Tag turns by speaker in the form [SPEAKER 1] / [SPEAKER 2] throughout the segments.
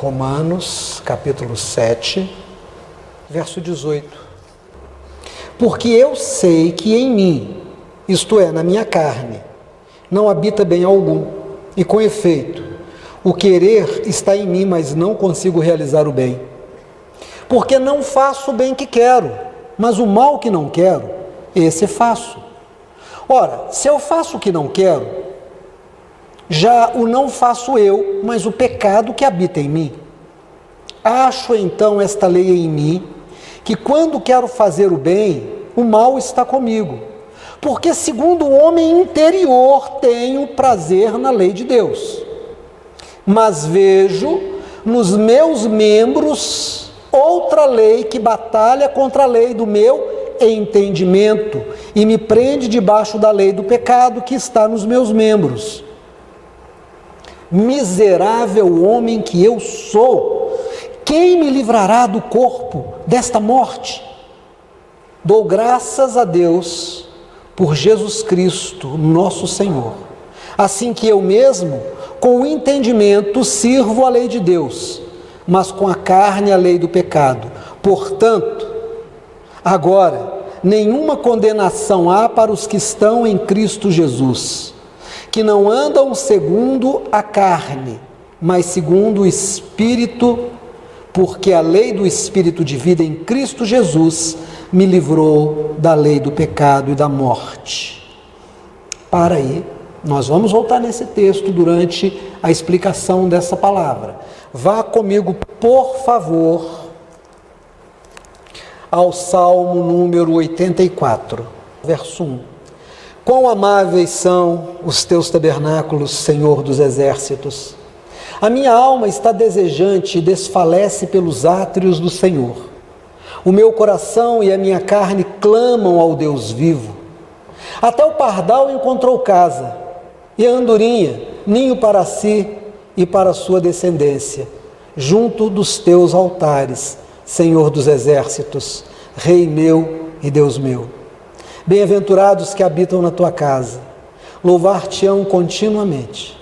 [SPEAKER 1] Romanos, capítulo 7, verso 18. Porque eu sei que em mim, isto é, na minha carne, não habita bem algum, e com efeito, o querer está em mim, mas não consigo realizar o bem. Porque não faço o bem que quero, mas o mal que não quero, esse faço. Ora, se eu faço o que não quero, já o não faço eu, mas o pecado que habita em mim. Acho então esta lei em mim, que quando quero fazer o bem, o mal está comigo. Porque segundo o homem interior tenho prazer na lei de Deus. Mas vejo nos meus membros outra lei que batalha contra a lei do meu entendimento e me prende debaixo da lei do pecado que está nos meus membros. Miserável homem que eu sou, quem me livrará do corpo desta morte? Dou graças a Deus por Jesus Cristo, nosso Senhor. Assim que eu mesmo, com o entendimento, sirvo a lei de Deus, mas com a carne a lei do pecado. Portanto, agora, nenhuma condenação há para os que estão em Cristo Jesus, que não andam segundo a carne, mas segundo o Espírito, porque a lei do Espírito de vida em Cristo Jesus me livrou da lei do pecado e da morte. Para aí, nós vamos voltar nesse texto durante a explicação dessa palavra. Vá comigo, por favor, ao Salmo número 84, verso 1. Quão amáveis são os teus tabernáculos, Senhor dos exércitos! A minha alma está desejante e desfalece pelos átrios do Senhor. O meu coração e a minha carne clamam ao Deus vivo. Até o pardal encontrou casa, e a andorinha, ninho para si e para a sua descendência, junto dos teus altares, Senhor dos exércitos, Rei meu e Deus meu. Bem-aventurados que habitam na tua casa, louvar-te-ão continuamente.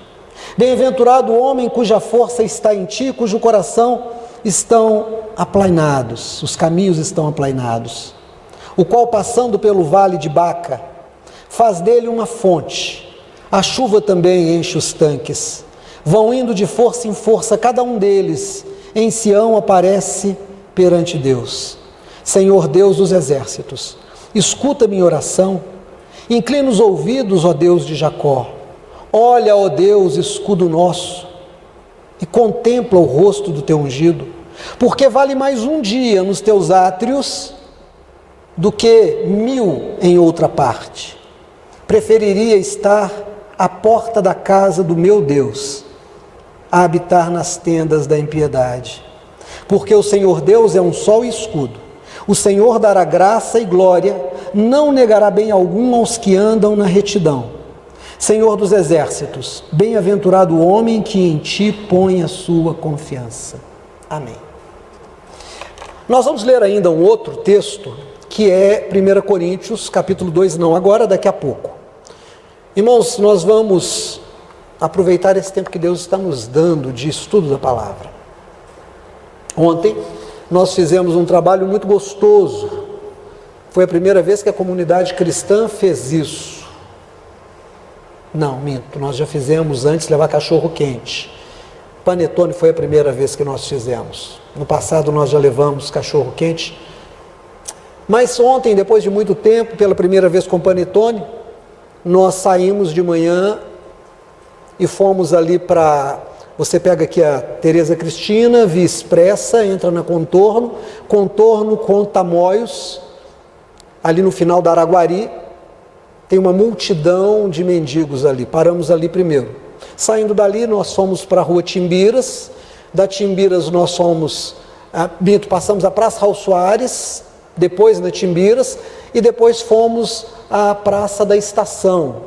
[SPEAKER 1] Bem-aventurado o homem cuja força está em ti, cujo coração estão aplainados, os caminhos estão aplainados, o qual passando pelo vale de Baca, faz dele uma fonte, a chuva também enche os tanques, vão indo de força em força, cada um deles em Sião aparece perante Deus. Senhor Deus dos exércitos, escuta minha oração, inclina os ouvidos, ó Deus de Jacó, olha, ó Deus, escudo nosso, e contempla o rosto do teu ungido, porque vale mais um dia nos teus átrios do que 1000 em outra parte. Preferiria estar à porta da casa do meu Deus, a habitar nas tendas da impiedade. Porque o Senhor Deus é um sol e escudo. O Senhor dará graça e glória, não negará bem algum aos que andam na retidão. Senhor dos exércitos, bem-aventurado o homem que em ti põe a sua confiança. Amém. Nós vamos ler ainda um outro texto, que é 1 Coríntios, capítulo 2, não agora, daqui a pouco. Irmãos, nós vamos aproveitar esse tempo que Deus está nos dando de estudo da palavra. Ontem nós fizemos um trabalho muito gostoso. Foi a primeira vez que a comunidade cristã fez isso. Não, minto, nós já fizemos antes levar cachorro quente. Panetone foi a primeira vez que nós fizemos. No passado nós já levamos cachorro quente. Mas ontem, depois de muito tempo, pela primeira vez com panetone, nós saímos de manhã e fomos ali para... Você pega aqui a Tereza Cristina, Via Expressa, entra na Contorno com Tamoios, ali no final da Araguari, tem uma multidão de mendigos ali. Paramos ali primeiro. Saindo dali, nós fomos para a rua Timbiras. Da Timbiras nós fomos... passamos a Praça Raul Soares, depois na Timbiras, e depois fomos à Praça da Estação.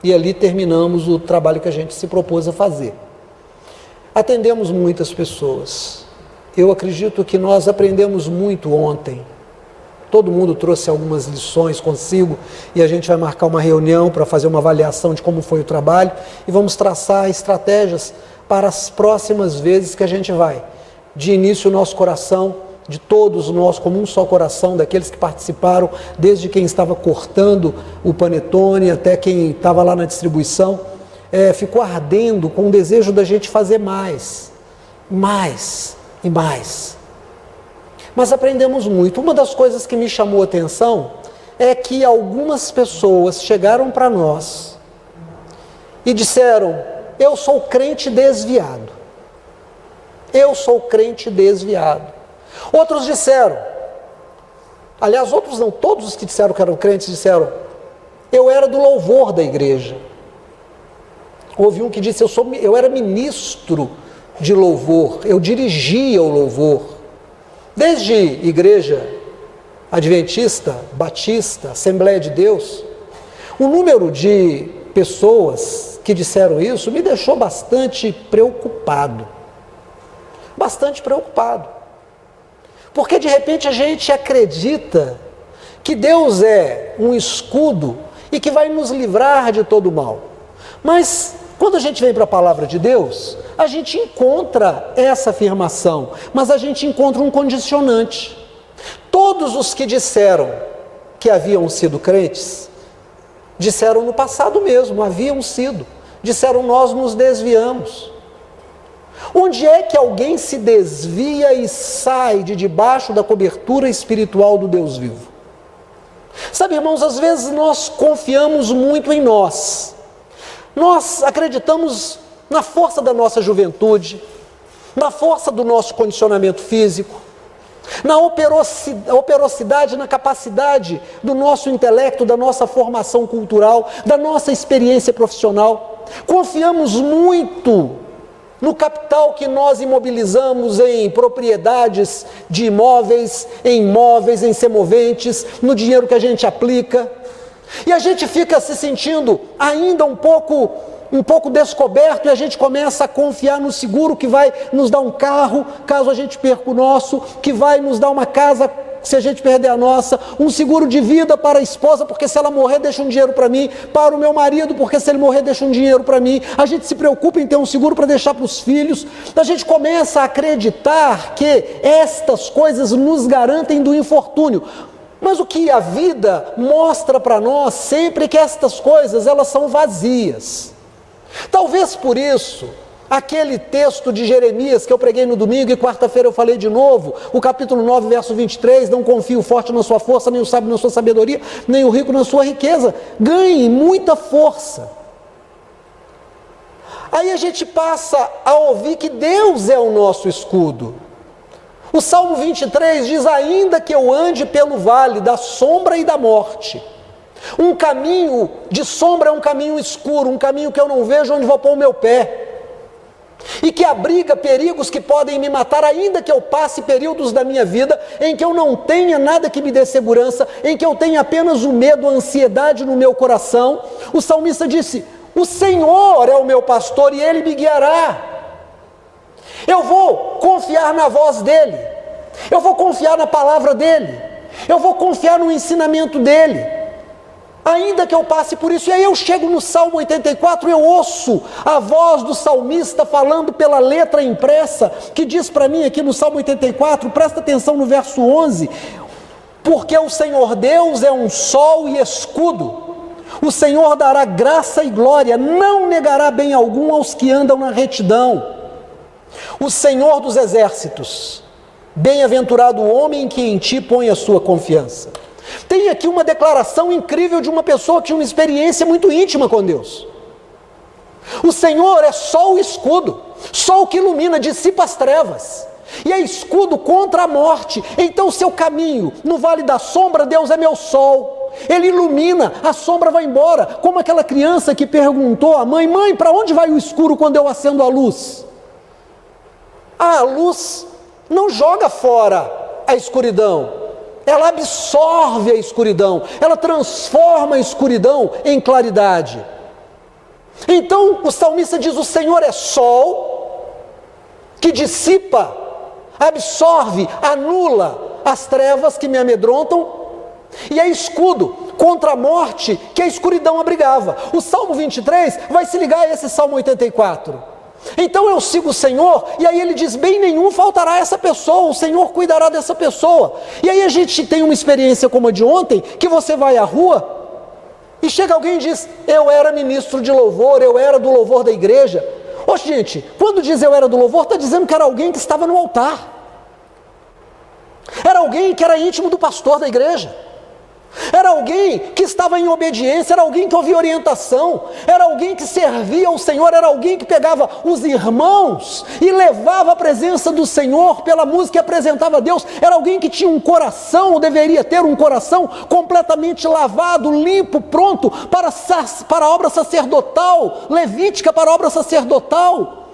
[SPEAKER 1] E ali terminamos o trabalho que a gente se propôs a fazer. Atendemos muitas pessoas. Eu acredito que nós aprendemos muito ontem. Todo mundo trouxe algumas lições consigo e a gente vai marcar uma reunião para fazer uma avaliação de como foi o trabalho e vamos traçar estratégias para as próximas vezes que a gente vai. De início, o nosso coração, de todos nós, como um só coração, daqueles que participaram, desde quem estava cortando o panetone até quem estava lá na distribuição, ficou ardendo com o desejo da gente fazer mais e mais. Mas aprendemos muito. Uma das coisas que me chamou a atenção é que algumas pessoas chegaram para nós e disseram: eu sou crente desviado. Eu sou crente desviado. Outros disseram, aliás, outros não, todos os que disseram que eram crentes disseram: eu era do louvor da igreja. Houve um que disse: eu era ministro de louvor, eu dirigia o louvor. Desde igreja adventista, batista, Assembleia de Deus, o número de pessoas que disseram isso me deixou bastante preocupado. Bastante preocupado. Porque de repente a gente acredita que Deus é um escudo e que vai nos livrar de todo o mal. Mas quando a gente vem para a palavra de Deus, a gente encontra essa afirmação, mas a gente encontra um condicionante. Todos os que disseram que haviam sido crentes, disseram no passado mesmo, haviam sido. Disseram: nós nos desviamos. Onde é que alguém se desvia e sai de debaixo da cobertura espiritual do Deus vivo? Sabe, irmãos, às vezes nós confiamos muito em nós. Nós acreditamos na força da nossa juventude, na força do nosso condicionamento físico, na operosidade, na capacidade do nosso intelecto, da nossa formação cultural, da nossa experiência profissional. Confiamos muito no capital que nós imobilizamos em propriedades de imóveis, em móveis, em semoventes, no dinheiro que a gente aplica. E a gente fica se sentindo ainda um pouco descoberto, e a gente começa a confiar no seguro que vai nos dar um carro, caso a gente perca o nosso, que vai nos dar uma casa se a gente perder a nossa, um seguro de vida para a esposa, porque se ela morrer deixa um dinheiro para mim, para o meu marido, porque se ele morrer deixa um dinheiro para mim. A gente se preocupa em ter um seguro para deixar para os filhos. A gente começa a acreditar que estas coisas nos garantem do infortúnio. Mas o que a vida mostra para nós sempre é que estas coisas, elas são vazias. Talvez por isso, aquele texto de Jeremias que eu preguei no domingo e quarta-feira eu falei de novo, o capítulo 9, verso 23, não confie o forte na sua força, nem o sábio na sua sabedoria, nem o rico na sua riqueza, ganhe muita força. Aí a gente passa a ouvir que Deus é o nosso escudo. O Salmo 23 diz: ainda que eu ande pelo vale da sombra e da morte. Um caminho de sombra é um caminho escuro, um caminho que eu não vejo onde vou pôr o meu pé. E que abriga perigos que podem me matar, ainda que eu passe períodos da minha vida em que eu não tenha nada que me dê segurança, em que eu tenha apenas o medo, a ansiedade no meu coração. O salmista disse: o Senhor é o meu pastor e Ele me guiará. Eu vou confiar na voz dEle, eu vou confiar na palavra dEle, eu vou confiar no ensinamento dEle, ainda que eu passe por isso. E aí eu chego no Salmo 84, eu ouço a voz do salmista falando pela letra impressa, que diz para mim aqui no Salmo 84, presta atenção no verso 11, porque o Senhor Deus é um sol e escudo, o Senhor dará graça e glória, não negará bem algum aos que andam na retidão. O Senhor dos exércitos, bem-aventurado o homem que em ti põe a sua confiança. Tem aqui uma declaração incrível de uma pessoa que tinha uma experiência muito íntima com Deus. O Senhor é sol e escudo, sol que ilumina, dissipa as trevas, e é escudo contra a morte. Então seu caminho no vale da sombra, Deus é meu sol, Ele ilumina, a sombra vai embora, como aquela criança que perguntou à mãe: mãe, para onde vai o escuro quando eu acendo a luz? A luz não joga fora a escuridão, ela absorve a escuridão, ela transforma a escuridão em claridade. Então o salmista diz: o Senhor é sol que dissipa, absorve, anula as trevas que me amedrontam, e é escudo contra a morte que a escuridão abrigava. O Salmo 23 vai se ligar a esse Salmo 84. Então eu sigo o Senhor, e aí ele diz, bem nenhum faltará a essa pessoa, o Senhor cuidará dessa pessoa. E aí a gente tem uma experiência como a de ontem, que você vai à rua, e chega alguém e diz, eu era ministro de louvor, eu era do louvor da igreja. Oxe, gente, quando diz eu era do louvor, está dizendo que era alguém que estava no altar. Era alguém que era íntimo do pastor da igreja. Era alguém que estava em obediência, era alguém que ouvia orientação, era alguém que servia ao Senhor, era alguém que pegava os irmãos e levava a presença do Senhor pela música e apresentava a Deus, era alguém que tinha um coração, ou deveria ter um coração completamente lavado, limpo, pronto para a obra sacerdotal, levítica para a obra sacerdotal,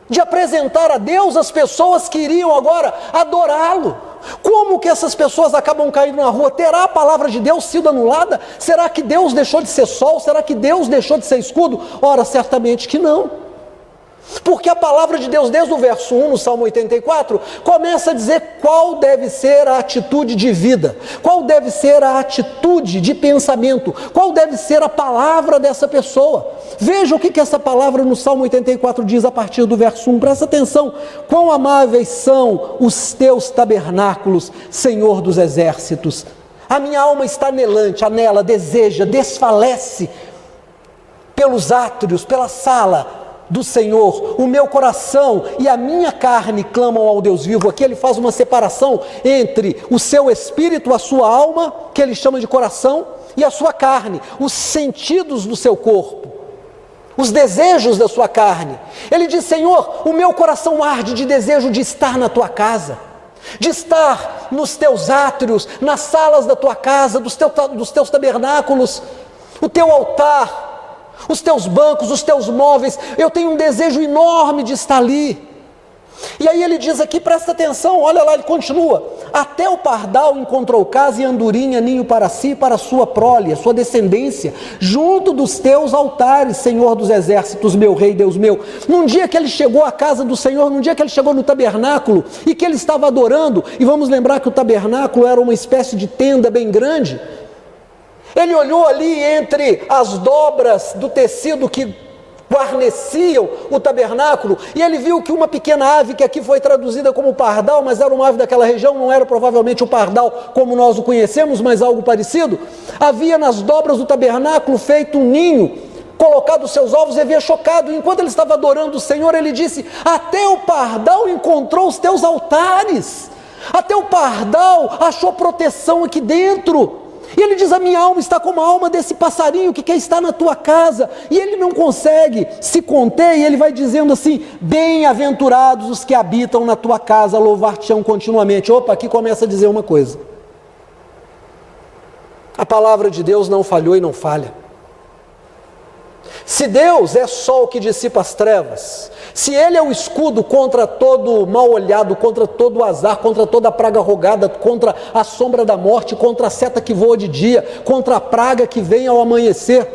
[SPEAKER 1] de apresentar a Deus as pessoas que iriam agora adorá-lo. Como que essas pessoas acabam caindo na rua? Terá a palavra de Deus sido anulada? Será que Deus deixou de ser sol? Será que Deus deixou de ser escudo? Ora, certamente que não. Porque a palavra de Deus, desde o verso 1, no Salmo 84, começa a dizer qual deve ser a atitude de vida, qual deve ser a atitude de pensamento, qual deve ser a palavra dessa pessoa. Veja o que essa palavra no Salmo 84 diz a partir do verso 1, presta atenção. Quão amáveis são os teus tabernáculos, Senhor dos exércitos. A minha alma está anelante, anela, deseja, desfalece pelos átrios, pela sala do Senhor. O meu coração e a minha carne clamam ao Deus vivo. Aqui ele faz uma separação entre o seu espírito, a sua alma, que ele chama de coração, e a sua carne, os sentidos do seu corpo, os desejos da sua carne. Ele diz, Senhor, o meu coração arde de desejo de estar na tua casa, de estar nos teus átrios, nas salas da tua casa, dos teus tabernáculos, o teu altar, os teus bancos, os teus móveis. Eu tenho um desejo enorme de estar ali. E aí ele diz aqui, presta atenção, olha lá, ele continua, até o pardal encontrou casa e andorinha, ninho para si e para a sua prole, a sua descendência, junto dos teus altares, Senhor dos exércitos, meu rei, Deus meu. Num dia que ele chegou à casa do Senhor, num dia que ele chegou no tabernáculo, e que ele estava adorando, e vamos lembrar que o tabernáculo era uma espécie de tenda bem grande, ele olhou ali entre as dobras do tecido que guarneciam o tabernáculo, e ele viu que uma pequena ave, que aqui foi traduzida como pardal, mas era uma ave daquela região, não era provavelmente o pardal como nós o conhecemos, mas algo parecido, havia nas dobras do tabernáculo feito um ninho, colocado os seus ovos, e havia chocado. Enquanto ele estava adorando o Senhor, ele disse, até o pardal encontrou os teus altares, até o pardal achou proteção aqui dentro. E ele diz, a minha alma está como a alma desse passarinho que quer estar na tua casa, e ele não consegue se conter, e ele vai dizendo assim, bem-aventurados os que habitam na tua casa, louvar-te-ão continuamente. Opa, aqui começa a dizer uma coisa, a palavra de Deus não falhou e não falha. Se Deus é sol que dissipa as trevas, se Ele é o escudo contra todo mal olhado, contra todo azar, contra toda praga rogada, contra a sombra da morte, contra a seta que voa de dia, contra a praga que vem ao amanhecer,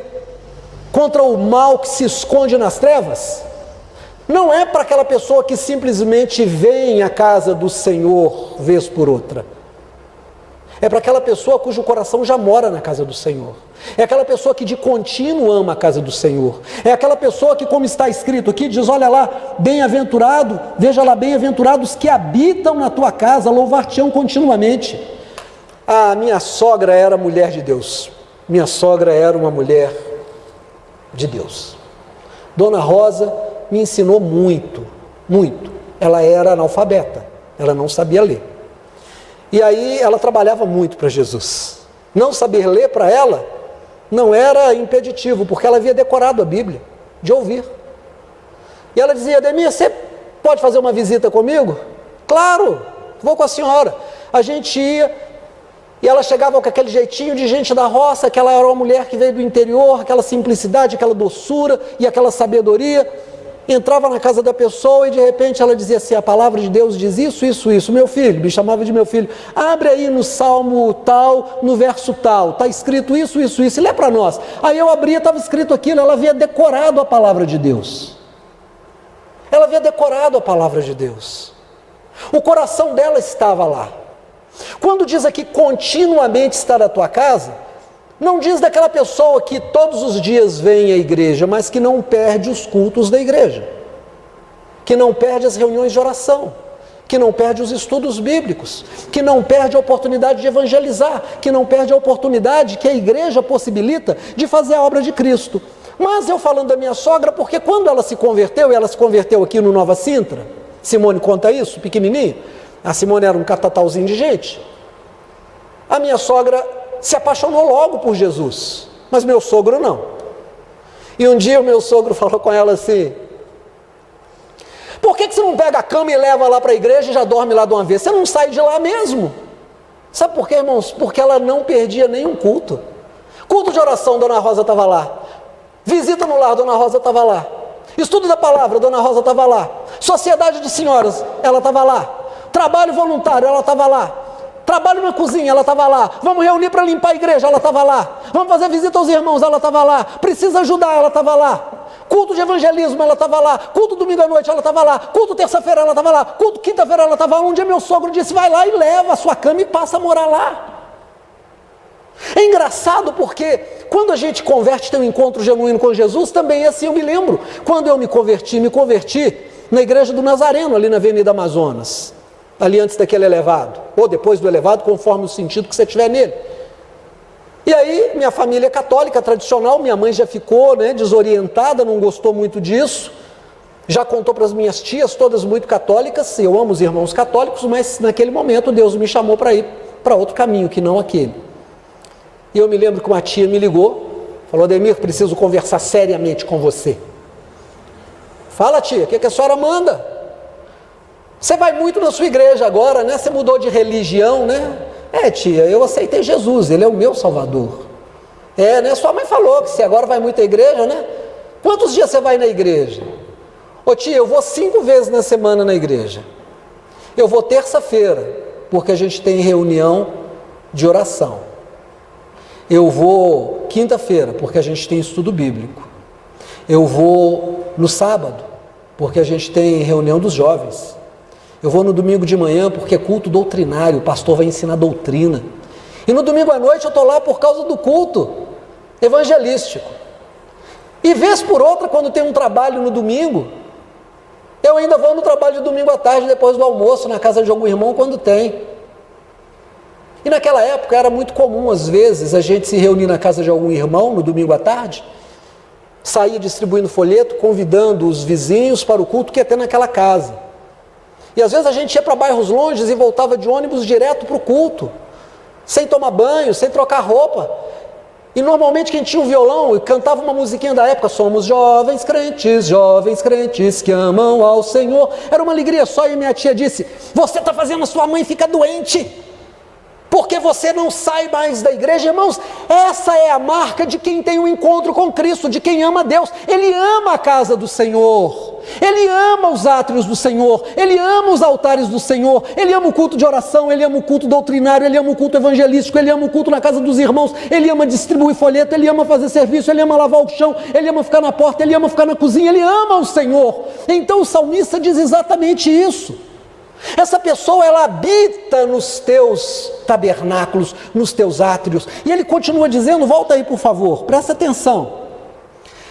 [SPEAKER 1] contra o mal que se esconde nas trevas, não é para aquela pessoa que simplesmente vem à casa do Senhor vez por outra. É para aquela pessoa cujo coração já mora na casa do Senhor. É aquela pessoa que de contínuo ama a casa do Senhor. É aquela pessoa que, como está escrito aqui, diz, olha lá, bem-aventurado, veja lá, bem-aventurados que habitam na tua casa, louvar-te-ão continuamente. A minha sogra era mulher de Deus. Minha sogra era uma mulher de Deus. Dona Rosa me ensinou muito, muito. Ela era analfabeta, ela não sabia ler. E aí ela trabalhava muito para Jesus. Não saber ler para ela não era impeditivo, porque ela havia decorado a Bíblia, de ouvir. E ela dizia, Ademir, você pode fazer uma visita comigo? Claro, vou com a senhora. A gente ia, e ela chegava com aquele jeitinho de gente da roça, que ela era uma mulher que veio do interior, aquela simplicidade, aquela doçura e aquela sabedoria. Entrava na casa da pessoa e de repente ela dizia assim, a palavra de Deus diz isso, isso, isso. Meu filho, me chamava de meu filho, abre aí no salmo tal, no verso tal, está escrito isso, isso, isso, e lê para nós. Aí eu abria, estava escrito aquilo, ela havia decorado a palavra de Deus. Ela havia decorado a palavra de Deus. O coração dela estava lá. Quando diz aqui continuamente estar na tua casa, não diz daquela pessoa que todos os dias vem à igreja, mas que não perde os cultos da igreja. que não perde as reuniões de oração, que não perde os estudos bíblicos, que não perde a oportunidade de evangelizar, que não perde a oportunidade que a igreja possibilita de fazer a obra de Cristo. Mas eu falando da minha sogra, porque quando ela se converteu, e ela se converteu aqui no Nova Sintra, Simone conta isso, pequenininho, a Simone era um catatauzinho de gente, a minha sogra se apaixonou logo por Jesus, mas meu sogro não. E um dia o meu sogro falou com ela assim: por que você não pega a cama e leva lá para a igreja e já dorme lá de uma vez? Você não sai de lá mesmo. Sabe por quê, irmãos? Porque ela não perdia nenhum culto. Culto de oração, Dona Rosa estava lá. Visita no lar, Dona Rosa estava lá. Estudo da palavra, Dona Rosa estava lá. Sociedade de senhoras, ela estava lá. Trabalho voluntário, ela estava lá. Trabalho na cozinha, ela estava lá. Vamos reunir para limpar a igreja, ela estava lá. Vamos fazer visita aos irmãos, ela estava lá. Precisa ajudar, ela estava lá. Culto de evangelismo, ela estava lá. Culto domingo à noite, ela estava lá. Culto terça-feira, ela estava lá. Culto quinta-feira, ela estava lá. Um dia meu sogro disse: vai lá e leva a sua cama e passa a morar lá. É engraçado porque quando a gente converte, tem um encontro genuíno com Jesus, também é assim. Eu me lembro, quando eu me converti na igreja do Nazareno, ali na Avenida Amazonas, ali antes daquele elevado, ou depois do elevado, conforme o sentido que você tiver nele. E aí, minha família é católica, tradicional, minha mãe já ficou desorientada, não gostou muito disso, já contou para as minhas tias, todas muito católicas, eu amo os irmãos católicos, mas naquele momento Deus me chamou para ir para outro caminho, que não aquele. E eu me lembro que uma tia me ligou, falou: Ademir, preciso conversar seriamente com você. Fala, tia, o que a senhora manda? Você vai muito na sua igreja agora, né? Você mudou de religião, né? É, tia, eu aceitei Jesus, Ele é o meu Salvador. É, né? Sua mãe falou que você agora vai muito à igreja, né? Quantos dias você vai na igreja? Ô tia, eu vou 5 vezes na semana na igreja. Eu vou terça-feira, porque a gente tem reunião de oração. Eu vou quinta-feira, porque a gente tem estudo bíblico. Eu vou no sábado, porque a gente tem reunião dos jovens. Eu vou no domingo de manhã, porque é culto doutrinário, o pastor vai ensinar doutrina. E no domingo à noite eu estou lá por causa do culto evangelístico. E vez por outra, quando tem um trabalho no domingo, eu ainda vou no trabalho de domingo à tarde, depois do almoço, na casa de algum irmão, quando tem. E naquela época era muito comum, às vezes, a gente se reunir na casa de algum irmão no domingo à tarde, saía distribuindo folheto, convidando os vizinhos para o culto que ia ter naquela casa. E às vezes a gente ia para bairros longes e voltava de ônibus direto para o culto, sem tomar banho, sem trocar roupa. E normalmente quem tinha um violão e cantava uma musiquinha da época: somos jovens crentes que amam ao Senhor. Era uma alegria só. E minha tia disse: você está fazendo a sua mãe ficar doente, porque você não sai mais da igreja. Irmãos, essa é a marca de quem tem um encontro com Cristo, de quem ama Deus. Ele ama a casa do Senhor, ele ama os átrios do Senhor, ele ama os altares do Senhor, ele ama o culto de oração, ele ama o culto doutrinário, ele ama o culto evangelístico, ele ama o culto na casa dos irmãos, ele ama distribuir folheto, ele ama fazer serviço, ele ama lavar o chão, ele ama ficar na porta, ele ama ficar na cozinha, ele ama o Senhor. Então o salmista diz exatamente isso. Essa pessoa, ela habita nos teus tabernáculos, nos teus átrios. E ele continua dizendo, volta aí por favor, presta atenção.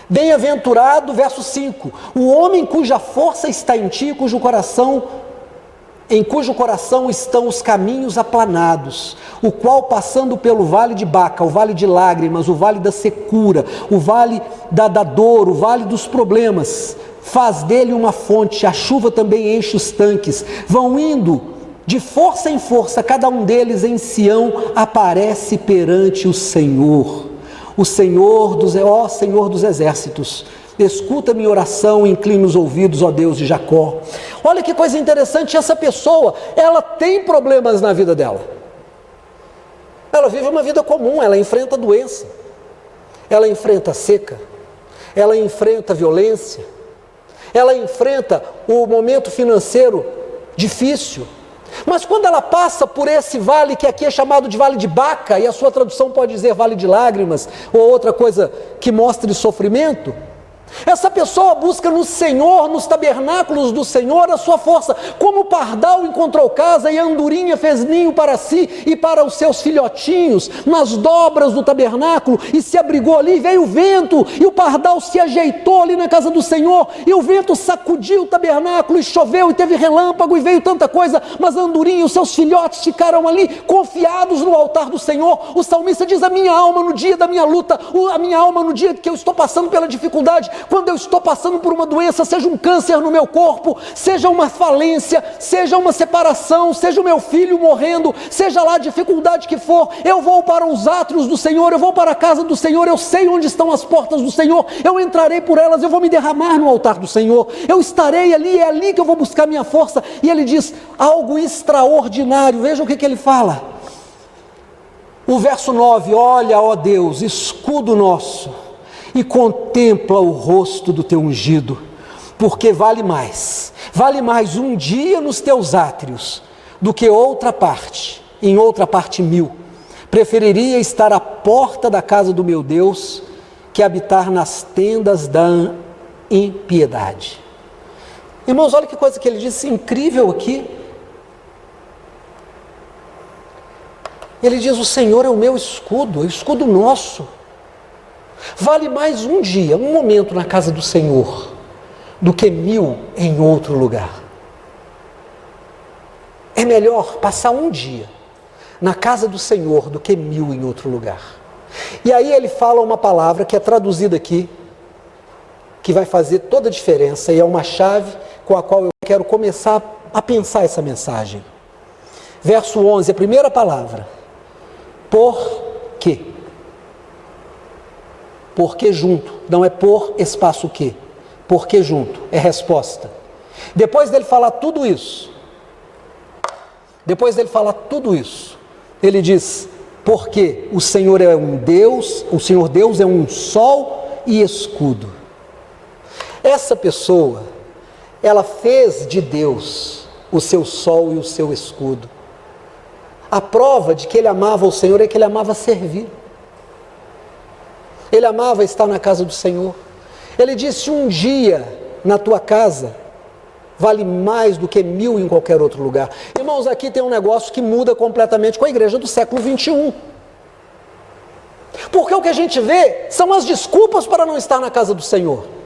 [SPEAKER 1] Bem-aventurado, verso 5, o homem cuja força está em ti, em cujo coração estão os caminhos aplanados, o qual passando pelo vale de Baca, o vale de lágrimas, o vale da secura, o vale da dor, o vale dos problemas, faz dele uma fonte, a chuva também enche os tanques, vão indo de força em força, cada um deles em Sião aparece perante o Senhor dos exércitos, escuta minha oração, inclina os ouvidos, ó Deus de Jacó. Olha que coisa interessante, essa pessoa, ela tem problemas na vida dela, ela vive uma vida comum, ela enfrenta doença, ela enfrenta seca, ela enfrenta violência, ela enfrenta o momento financeiro difícil, mas quando ela passa por esse vale, que aqui é chamado de vale de Baca, e a sua tradução pode dizer vale de lágrimas, ou outra coisa que mostre sofrimento, Essa pessoa busca no Senhor, nos tabernáculos do Senhor, a sua força. Como o pardal encontrou casa e a andorinha fez ninho para si e para os seus filhotinhos, nas dobras do tabernáculo, e se abrigou ali, veio o vento, e o pardal se ajeitou ali na casa do Senhor, e o vento sacudiu o tabernáculo, e choveu, e teve relâmpago, e veio tanta coisa, mas a andorinha e os seus filhotes ficaram ali, confiados no altar do Senhor. O salmista diz: a minha alma no dia da minha luta, a minha alma no dia que eu estou passando pela dificuldade, quando eu estou passando por uma doença, seja um câncer no meu corpo, seja uma falência, seja uma separação, seja o meu filho morrendo, seja lá a dificuldade que for, eu vou para os átrios do Senhor, eu vou para a casa do Senhor, eu sei onde estão as portas do Senhor, eu entrarei por elas, eu vou me derramar no altar do Senhor, eu estarei ali, é ali que eu vou buscar minha força. E ele diz algo extraordinário, veja o que ele fala. O verso 9: olha, ó Deus, escudo nosso, e contempla o rosto do teu ungido, porque vale mais um dia nos teus átrios, do que outra parte, em outra parte 1000. Preferiria estar à porta da casa do meu Deus, que habitar nas tendas da impiedade. Irmãos, olha que coisa que ele disse incrível aqui. Ele diz: o Senhor é o meu escudo, é o escudo nosso. Vale mais um dia, um momento na casa do Senhor, do que 1000 em outro lugar. É melhor passar um dia na casa do Senhor do que 1000 em outro lugar. E aí ele fala uma palavra que é traduzida aqui, que vai fazer toda a diferença, e é uma chave com a qual eu quero começar a pensar essa mensagem. Verso 11, a primeira palavra: por quê? Porque junto, não é por espaço quê, porque junto, é resposta. Depois dele falar tudo isso, ele diz: porque o Senhor é um Deus, o Senhor Deus é um sol e escudo. Essa pessoa, ela fez de Deus o seu sol e o seu escudo. A prova de que ele amava o Senhor é que ele amava servir. Ele amava estar na casa do Senhor. Ele disse: um dia na tua casa vale mais do que 1000 em qualquer outro lugar. Irmãos, aqui tem um negócio que muda completamente com a igreja do século 21. Porque o que a gente vê são as desculpas para não estar na casa do Senhor.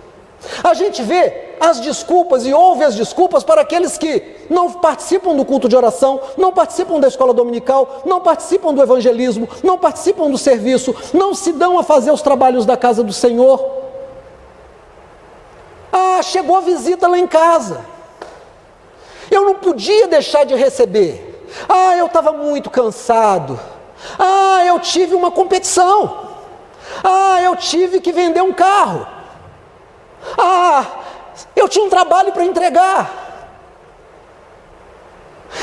[SPEAKER 1] A gente vê as desculpas e ouve as desculpas para aqueles que não participam do culto de oração, não participam da escola dominical, não participam do evangelismo, não participam do serviço, não se dão a fazer os trabalhos da casa do Senhor. Ah, chegou a visita lá em casa, eu não podia deixar de receber. Ah, eu estava muito cansado. Ah, eu tive uma competição. Ah, eu tive que vender um carro. Ah, eu tinha um trabalho para entregar.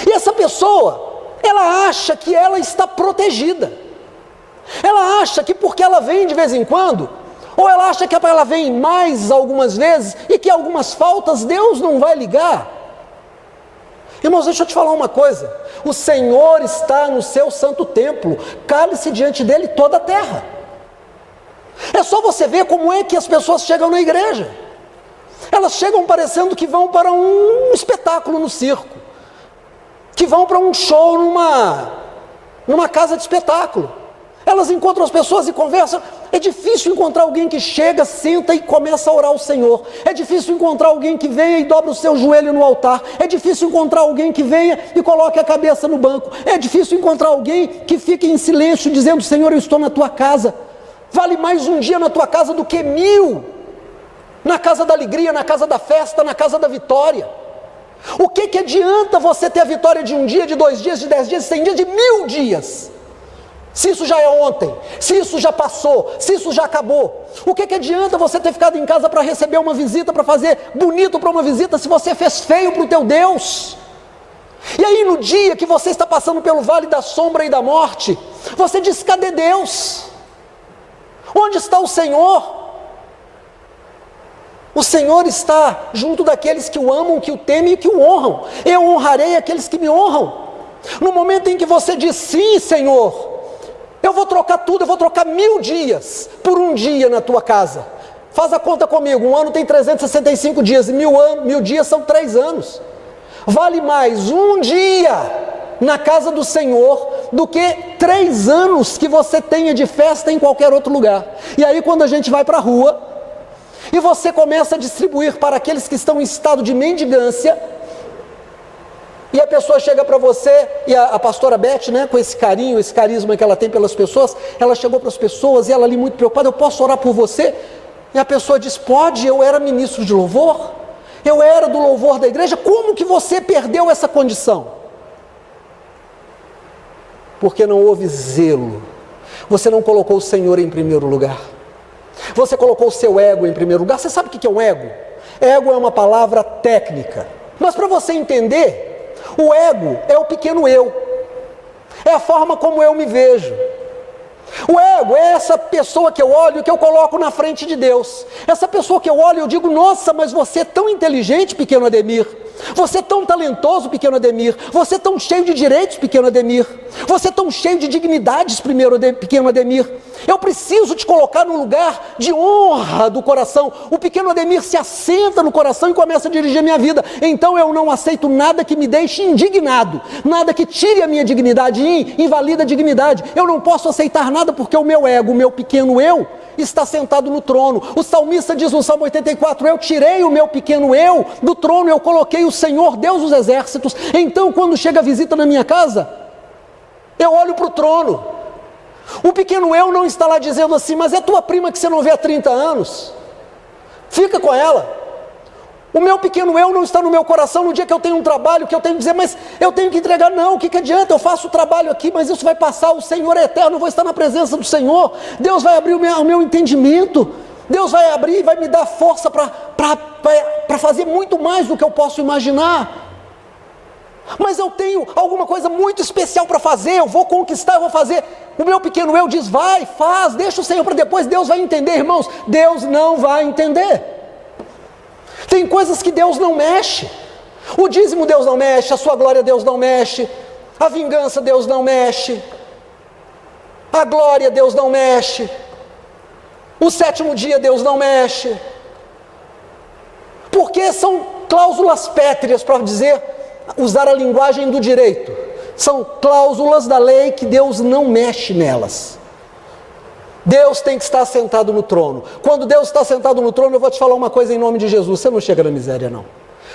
[SPEAKER 1] E essa pessoa, ela acha que ela está protegida. Ela acha que porque ela vem de vez em quando, ou ela acha que ela vem mais algumas vezes e que algumas faltas Deus não vai ligar. Irmãos, deixa eu te falar uma coisa: o Senhor está no seu santo templo, cale-se diante dele toda a terra. É só você ver como é que as pessoas chegam na igreja. Elas chegam parecendo que vão para um espetáculo no circo, que vão para um show numa casa de espetáculo. Elas encontram as pessoas e conversam. É difícil encontrar alguém que chega, senta e começa a orar ao Senhor. É difícil encontrar alguém que venha e dobra o seu joelho no altar. É difícil encontrar alguém que venha e coloque a cabeça no banco. É difícil encontrar alguém que fique em silêncio dizendo: Senhor, eu estou na tua casa. Vale mais um dia na tua casa do que 1000 na casa da alegria, na casa da festa, na casa da vitória. O que adianta você ter a vitória de um dia, de 2 dias, de 10 dias, de 100 dias, de 1000 dias? Se isso já é ontem, se isso já passou, se isso já acabou. O que adianta você ter ficado em casa para receber uma visita, para fazer bonito para uma visita, se você fez feio para o teu Deus? E aí no dia que você está passando pelo vale da sombra e da morte, você diz: cadê Deus? Onde está o Senhor? O Senhor está junto daqueles que o amam, que o temem e que o honram. Eu honrarei aqueles que me honram. No momento em que você diz: sim, Senhor, eu vou trocar tudo, eu vou trocar 1000 dias por um dia na tua casa. Faz a conta comigo, um ano tem 365 dias, e 1000 dias são 3 anos. Vale mais um dia na casa do Senhor do que 3 anos que você tenha de festa em qualquer outro lugar. E aí quando a gente vai para a rua, e você começa a distribuir para aqueles que estão em estado de mendigância, e a pessoa chega para você, e a pastora Beth, né, com esse carinho, esse carisma que ela tem pelas pessoas, ela chegou para as pessoas, e ela ali muito preocupada, eu posso orar por você? E a pessoa diz, pode, eu era ministro de louvor, eu era do louvor da igreja, como que você perdeu essa condição? Porque não houve zelo, você não colocou o Senhor em primeiro lugar, você colocou o seu ego em primeiro lugar. Você sabe o que é um ego? Ego é uma palavra técnica, mas para você entender, o ego é o pequeno eu, é a forma como eu me vejo. O ego é essa pessoa que eu olho e que eu coloco na frente de Deus. Essa pessoa que eu olho e eu digo, nossa, mas você é tão inteligente, pequeno Ademir. Você é tão talentoso, pequeno Ademir. Você é tão cheio de direitos, pequeno Ademir. Você é tão cheio de dignidades, pequeno Ademir. Eu preciso te colocar num lugar de honra do coração. O pequeno Ademir se assenta no coração e começa a dirigir a minha vida. Então eu não aceito nada que me deixe indignado, nada que tire a minha dignidade e invalida a dignidade. Eu não posso aceitar nada porque o meu ego, o meu pequeno eu, está sentado no trono. O salmista diz no Salmo 84, eu tirei o meu pequeno eu do trono, eu coloquei o Senhor, Deus dos exércitos. Então quando chega a visita na minha casa, eu olho para o trono. O pequeno eu não está lá dizendo assim, mas é tua prima que você não vê há 30 anos, fica com ela. O meu pequeno eu não está no meu coração no dia que eu tenho um trabalho, que eu tenho que dizer, mas eu tenho que entregar. Não, o que adianta? Eu faço o trabalho aqui, mas isso vai passar, o Senhor é eterno, eu vou estar na presença do Senhor. Deus vai abrir o meu entendimento, Deus vai abrir e vai me dar força para fazer muito mais do que eu posso imaginar. Mas eu tenho alguma coisa muito especial para fazer, eu vou conquistar, eu vou fazer. O meu pequeno eu diz, vai, faz, deixa o Senhor para depois, Deus vai entender, irmãos. Deus não vai entender. Tem coisas que Deus não mexe. O dízimo Deus não mexe, a sua glória Deus não mexe, a vingança Deus não mexe, a glória Deus não mexe, o 7º dia Deus não mexe, porque são cláusulas pétreas, para dizer, usar a linguagem do direito, são cláusulas da lei que Deus não mexe nelas. Deus tem que estar sentado no trono. Quando Deus está sentado no trono, eu vou te falar uma coisa em nome de Jesus, você não chega na miséria não,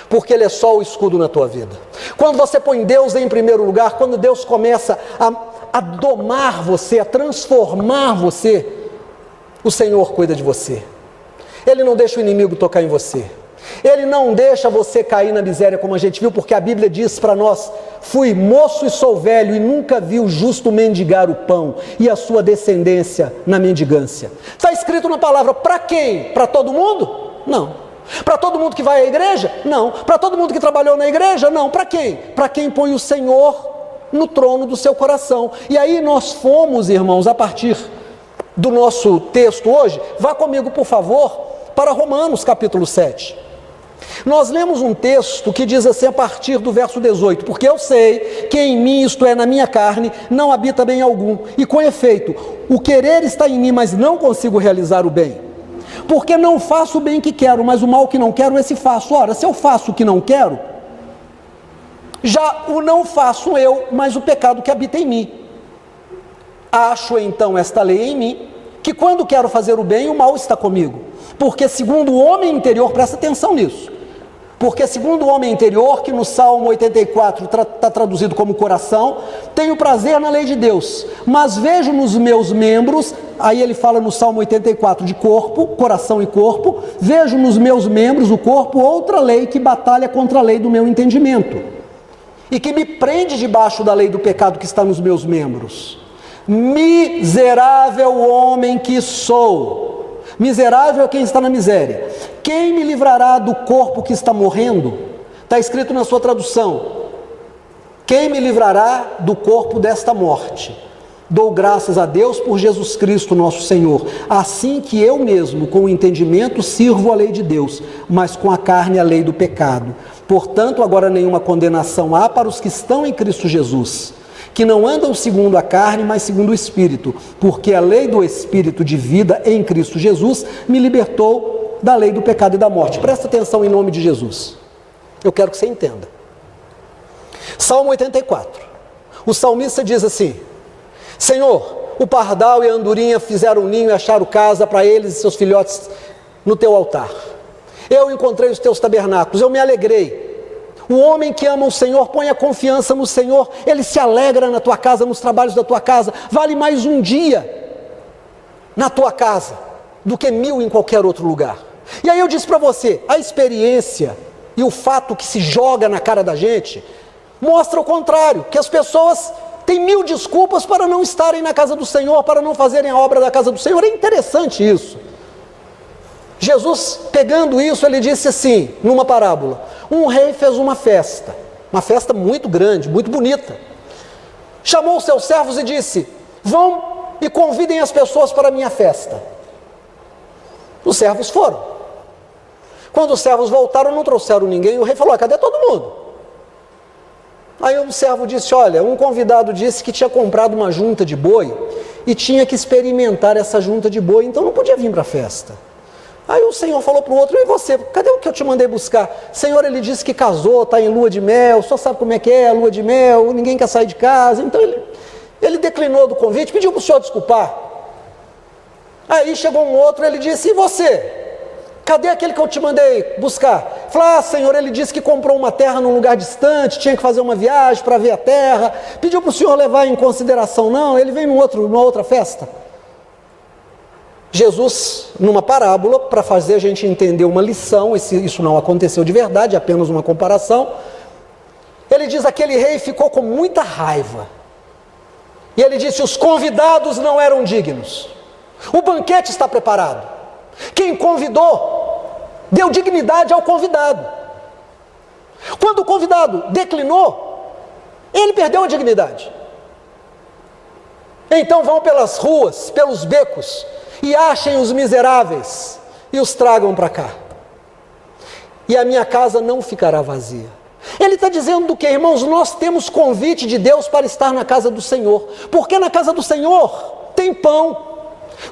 [SPEAKER 1] porque Ele é só o escudo na tua vida. Quando você põe Deus em primeiro lugar, quando Deus começa a domar você, a transformar você, o Senhor cuida de você. Ele não deixa o inimigo tocar em você, Ele não deixa você cair na miséria, como a gente viu, porque a Bíblia diz para nós, fui moço e sou velho e nunca vi o justo mendigar o pão e a sua descendência na mendigância. Está escrito na palavra, para quem? Para todo mundo? Não. Para todo mundo que vai à igreja? Não. Para todo mundo que trabalhou na igreja? Não. Para quem? Para quem põe o Senhor no trono do seu coração. E aí nós fomos, irmãos, a partir do nosso texto hoje, vá comigo por favor, para Romanos capítulo 7. Nós lemos um texto que diz assim a partir do verso 18, porque eu sei que em mim, isto é, na minha carne, não habita bem algum, e com efeito, o querer está em mim, mas não consigo realizar o bem, porque não faço o bem que quero, mas o mal que não quero, esse faço. Ora, se eu faço o que não quero, já o não faço eu, mas o pecado que habita em mim. Acho então esta lei em mim, que quando quero fazer o bem, o mal está comigo, porque segundo o homem interior, presta atenção nisso, porque segundo o homem interior, que no Salmo 84 está traduzido como coração, tenho prazer na lei de Deus, mas vejo nos meus membros, aí ele fala no Salmo 84 de corpo, coração e corpo, vejo nos meus membros, o corpo, outra lei que batalha contra a lei do meu entendimento, e que me prende debaixo da lei do pecado que está nos meus membros. Miserável homem que sou! Miserável é quem está na miséria. Quem me livrará do corpo que está morrendo? Está escrito na sua tradução, quem me livrará do corpo desta morte? Dou graças a Deus por Jesus Cristo nosso Senhor, assim que eu mesmo com o entendimento sirvo a lei de Deus, mas com a carne a lei do pecado. Portanto agora nenhuma condenação há para os que estão em Cristo Jesus. que não andam segundo a carne, mas segundo o Espírito, porque a lei do Espírito de vida em Cristo Jesus me libertou da lei do pecado e da morte. Presta atenção em nome de Jesus. Eu quero que você entenda. Salmo 84. O salmista diz assim: Senhor, o pardal e a andorinha fizeram um ninho e acharam casa para eles e seus filhotes no teu altar. Eu encontrei os teus tabernáculos, eu me alegrei. O homem que ama o Senhor põe a confiança no Senhor, ele se alegra na tua casa, nos trabalhos da tua casa. Vale mais um dia na tua casa do que 1000 em qualquer outro lugar. E aí eu disse para você, a experiência e o fato que se joga na cara da gente mostra o contrário, que as pessoas têm 1000 desculpas para não estarem na casa do Senhor, para não fazerem a obra da casa do Senhor. É interessante isso. Jesus, pegando isso, ele disse assim, numa parábola: um rei fez uma festa muito grande, muito bonita. Chamou os seus servos e disse: vão e convidem as pessoas para a minha festa. Os servos foram. Quando os servos voltaram, não trouxeram ninguém. O rei falou: cadê todo mundo? Aí o servo disse: olha, um convidado disse que tinha comprado uma junta de boi e tinha que experimentar essa junta de boi, então não podia vir para a festa. Aí o Senhor falou para o outro: e você, cadê o que eu te mandei buscar? Senhor, ele disse que casou, está em lua de mel, só sabe como é que é a lua de mel, ninguém quer sair de casa. Então ele declinou do convite, pediu para o Senhor desculpar. Aí chegou um outro, ele disse: e você? Cadê aquele que eu te mandei buscar? Falou: Senhor, ele disse que comprou uma terra num lugar distante, tinha que fazer uma viagem para ver a terra, pediu para o Senhor levar em consideração. Não, ele veio numa outra festa. Jesus, numa parábola, para fazer a gente entender uma lição, isso não aconteceu de verdade, é apenas uma comparação, ele diz: aquele rei ficou com muita raiva, e ele disse: os convidados não eram dignos, o banquete está preparado, quem convidou, deu dignidade ao convidado, quando o convidado declinou, ele perdeu a dignidade. Então vão pelas ruas, pelos becos, e achem os miseráveis e os tragam para cá, e a minha casa não ficará vazia. Ele está dizendo do que, irmãos? Nós temos convite de Deus para estar na casa do Senhor, porque na casa do Senhor tem pão.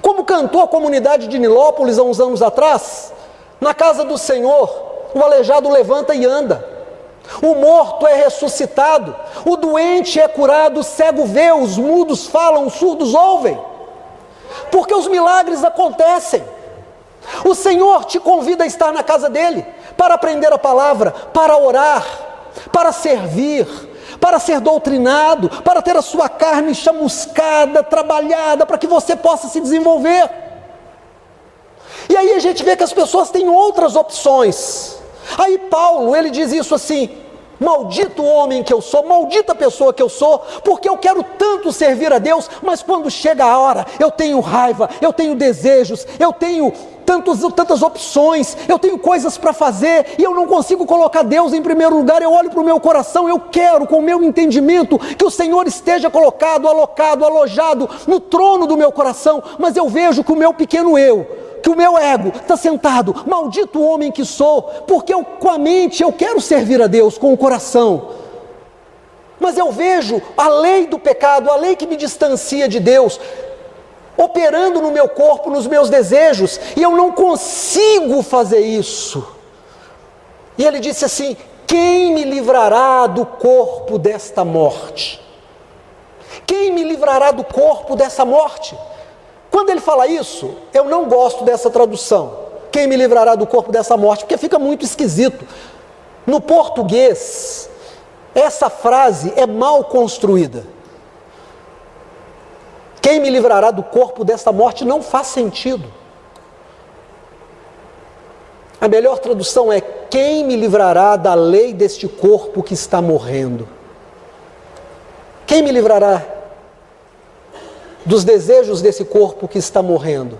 [SPEAKER 1] Como cantou a comunidade de Nilópolis há uns anos atrás, na casa do Senhor o aleijado levanta e anda, o morto é ressuscitado, o doente é curado, o cego vê, os mudos falam, os surdos ouvem, porque os milagres acontecem. O Senhor te convida a estar na casa dele, para aprender a palavra, para orar, para servir, para ser doutrinado, para ter a sua carne chamuscada, trabalhada, para que você possa se desenvolver. E aí a gente vê que as pessoas têm outras opções. Aí Paulo, ele diz isso assim: maldito homem que eu sou, maldita pessoa que eu sou, porque eu quero tanto servir a Deus, mas quando chega a hora, eu tenho raiva, eu tenho desejos, eu tenho tantas opções, eu tenho coisas para fazer, e eu não consigo colocar Deus em primeiro lugar. Eu olho para o meu coração, eu quero, com o meu entendimento, que o Senhor esteja colocado, alocado, alojado no trono do meu coração, mas eu vejo que o meu pequeno eu, que o meu ego está sentado. Maldito homem que sou, porque com a mente eu quero servir a Deus, com o coração, mas eu vejo a lei do pecado, a lei que me distancia de Deus, operando no meu corpo, nos meus desejos, e eu não consigo fazer isso. E ele disse assim: quem me livrará do corpo desta morte? Quem me livrará do corpo dessa morte? Quando ele fala isso, eu não gosto dessa tradução, quem me livrará do corpo dessa morte, porque fica muito esquisito. No português, essa frase é mal construída. Quem me livrará do corpo desta morte não faz sentido. A melhor tradução é: quem me livrará da lei deste corpo que está morrendo? Quem me livrará dos desejos desse corpo que está morrendo?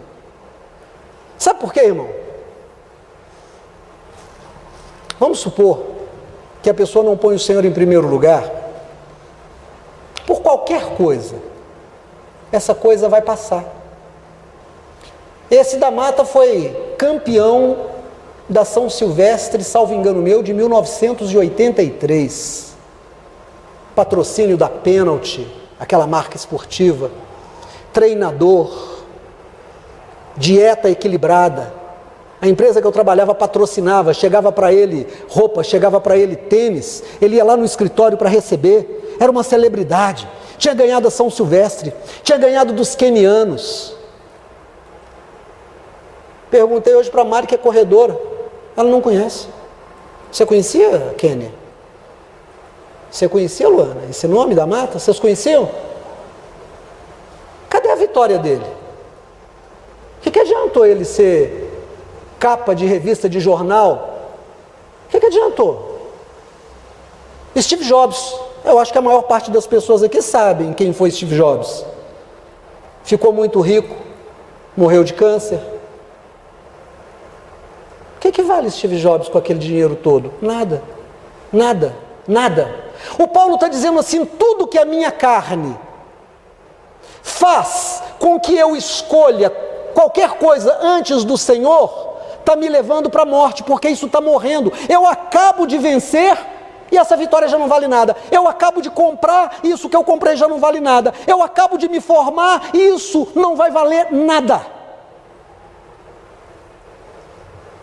[SPEAKER 1] Sabe por quê, irmão? Vamos supor que a pessoa não põe o Senhor em primeiro lugar, por qualquer coisa, essa coisa vai passar. Esse da Mata foi campeão da São Silvestre, salvo engano meu, de 1983. patrocínio da Pênalti, aquela marca esportiva, treinador, dieta equilibrada. A empresa que eu trabalhava patrocinava, chegava para ele roupa, chegava para ele tênis, ele ia lá no escritório para receber, era uma celebridade, tinha ganhado a São Silvestre, tinha ganhado dos quenianos. Perguntei hoje para a Mari, que é corredora, ela não conhece. Você conhecia, Kênia? Você conhecia, Luana, esse nome da mata? Vocês conheciam? Cadê a vitória dele? O que adiantou ele ser capa de revista de jornal? O que adiantou? Steve Jobs, eu acho que a maior parte das pessoas aqui sabem quem foi Steve Jobs. Ficou muito rico, morreu de câncer. O que vale Steve Jobs com aquele dinheiro todo? Nada, nada, nada. O Paulo está dizendo assim, tudo que a minha carne faz com que eu escolha qualquer coisa antes do Senhor, está me levando para a morte, porque isso está morrendo. Eu acabo de vencer e essa vitória já não vale nada. Eu acabo de comprar, isso que eu comprei já não vale nada. Eu acabo de me formar, isso não vai valer nada.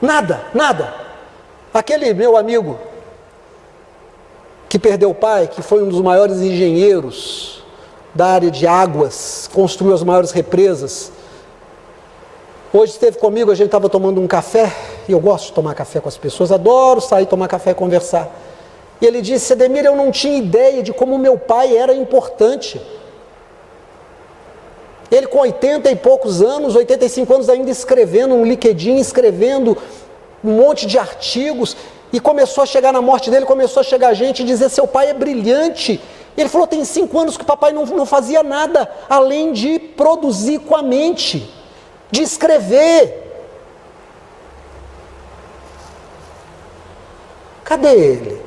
[SPEAKER 1] Nada, nada. Aquele meu amigo que perdeu o pai, que foi um dos maiores engenheiros da área de águas, construiu as maiores represas. Hoje esteve comigo, a gente estava tomando um café, e eu gosto de tomar café com as pessoas, adoro sair, tomar café e conversar. E ele disse, Ademir, eu não tinha ideia de como meu pai era importante. Ele com 80 e poucos anos, 85 anos, ainda escrevendo um LinkedIn, escrevendo um monte de artigos, e começou a chegar na morte dele, começou a chegar gente e dizer, seu pai é brilhante. E ele falou, tem 5 anos que o papai não fazia nada, além de produzir com a mente, de escrever. Cadê ele?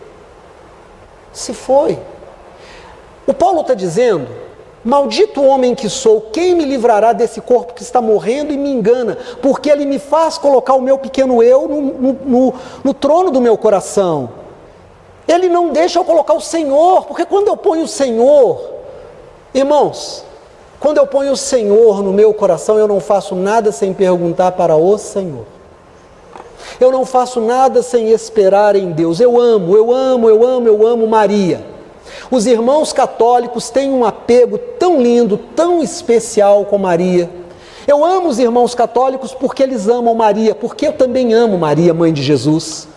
[SPEAKER 1] Se foi. O Paulo está dizendo, maldito homem que sou, quem me livrará desse corpo que está morrendo e me engana, porque ele me faz colocar o meu pequeno eu no trono do meu coração. Ele não deixa eu colocar o Senhor, porque quando eu ponho o Senhor, irmãos, quando eu ponho o Senhor no meu coração, eu não faço nada sem perguntar para o Senhor. Eu não faço nada sem esperar em Deus. Eu amo Maria. Os irmãos católicos têm um apego tão lindo, tão especial com Maria. Eu amo os irmãos católicos porque eles amam Maria, porque eu também amo Maria, mãe de Jesus.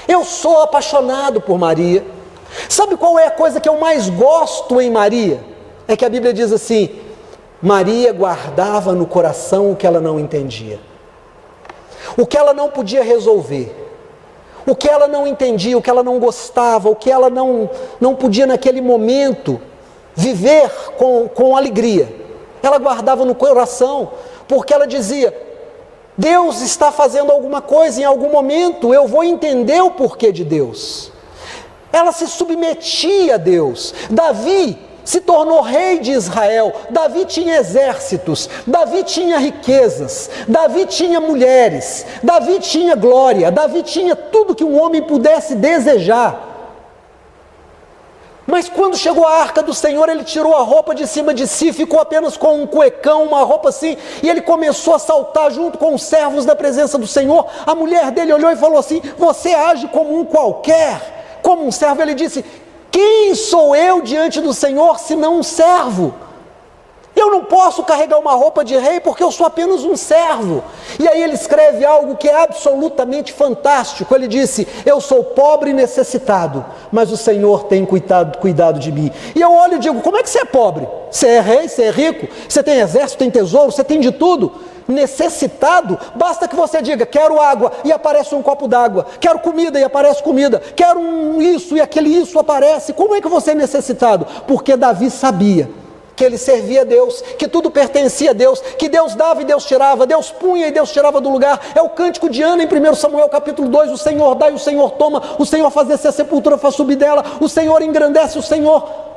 [SPEAKER 1] Eu sou apaixonado por Maria. Sabe qual é a coisa que eu mais gosto em Maria? É que a Bíblia diz assim, Maria guardava no coração o que ela não entendia, o que ela não podia resolver, o que ela não entendia, o que ela não gostava, o que ela não podia naquele momento viver com alegria. Ela guardava no coração, porque ela dizia, Deus está fazendo alguma coisa, em algum momento eu vou entender o porquê de Deus. Ela se submetia a Deus. Davi se tornou rei de Israel. Davi tinha exércitos, Davi tinha riquezas, Davi tinha mulheres, Davi tinha glória, Davi tinha tudo que um homem pudesse desejar. Mas quando chegou a arca do Senhor, ele tirou a roupa de cima de si, ficou apenas com um cuecão, uma roupa assim, e ele começou a saltar junto com os servos da presença do Senhor. A mulher dele olhou e falou assim, você age como um qualquer, como um servo. Ele disse, quem sou eu diante do Senhor senão um servo? Eu não posso carregar uma roupa de rei porque eu sou apenas um servo. E aí ele escreve algo que é absolutamente fantástico. Ele disse, eu sou pobre e necessitado, mas o Senhor tem cuidado de mim. E eu olho e digo, como é que você é pobre? Você é rei, você é rico, você tem exército, tem tesouro, você tem de tudo. Necessitado, basta que você diga, quero água, e aparece um copo d'água, quero comida, e aparece comida, quero isso, e aquele isso aparece. Como é que você é necessitado? Porque Davi sabia que ele servia a Deus, que tudo pertencia a Deus, que Deus dava e Deus tirava, Deus punha e Deus tirava do lugar. É o cântico de Ana em 1 Samuel capítulo 2, o Senhor dá e o Senhor toma, o Senhor faz descer a sepultura, faz subir dela, o Senhor engrandece, o Senhor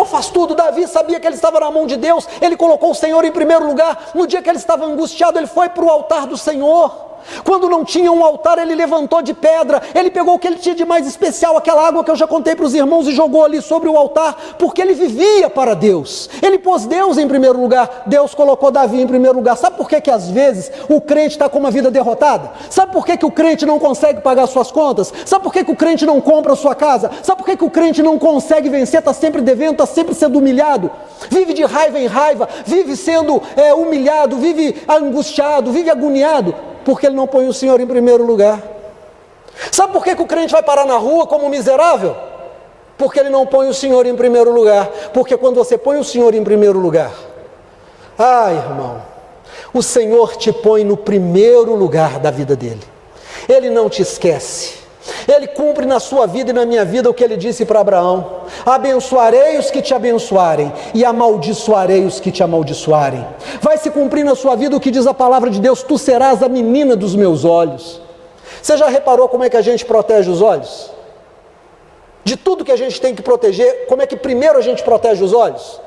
[SPEAKER 1] faz tudo. Davi sabia que ele estava na mão de Deus, ele colocou o Senhor em primeiro lugar. No dia que ele estava angustiado, ele foi para o altar do Senhor. Quando não tinha um altar, ele levantou de pedra, ele pegou o que ele tinha de mais especial, aquela água que eu já contei para os irmãos, e jogou ali sobre o altar, porque ele vivia para Deus. Ele pôs Deus em primeiro lugar, Deus colocou Davi em primeiro lugar. Sabe por que às vezes o crente está com uma vida derrotada? Sabe por que o crente não consegue pagar suas contas? Sabe por que o crente não compra a sua casa? Sabe por que o crente não consegue vencer, está sempre devendo, está sempre sendo humilhado? Vive de raiva em raiva, vive sendo humilhado, vive angustiado, vive agoniado, porque ele não põe o Senhor em primeiro lugar. Sabe por que o crente vai parar na rua como um miserável? Porque ele não põe o Senhor em primeiro lugar. Porque quando você põe o Senhor em primeiro lugar, irmão, o Senhor te põe no primeiro lugar da vida dele. Ele não te esquece. Ele cumpre na sua vida e na minha vida o que ele disse para Abraão: abençoarei os que te abençoarem e amaldiçoarei os que te amaldiçoarem. Vai se cumprir na sua vida o que diz a palavra de Deus: tu serás a menina dos meus olhos. Você já reparou como é que a gente protege os olhos? De tudo que a gente tem que proteger, como é que primeiro a gente protege os olhos?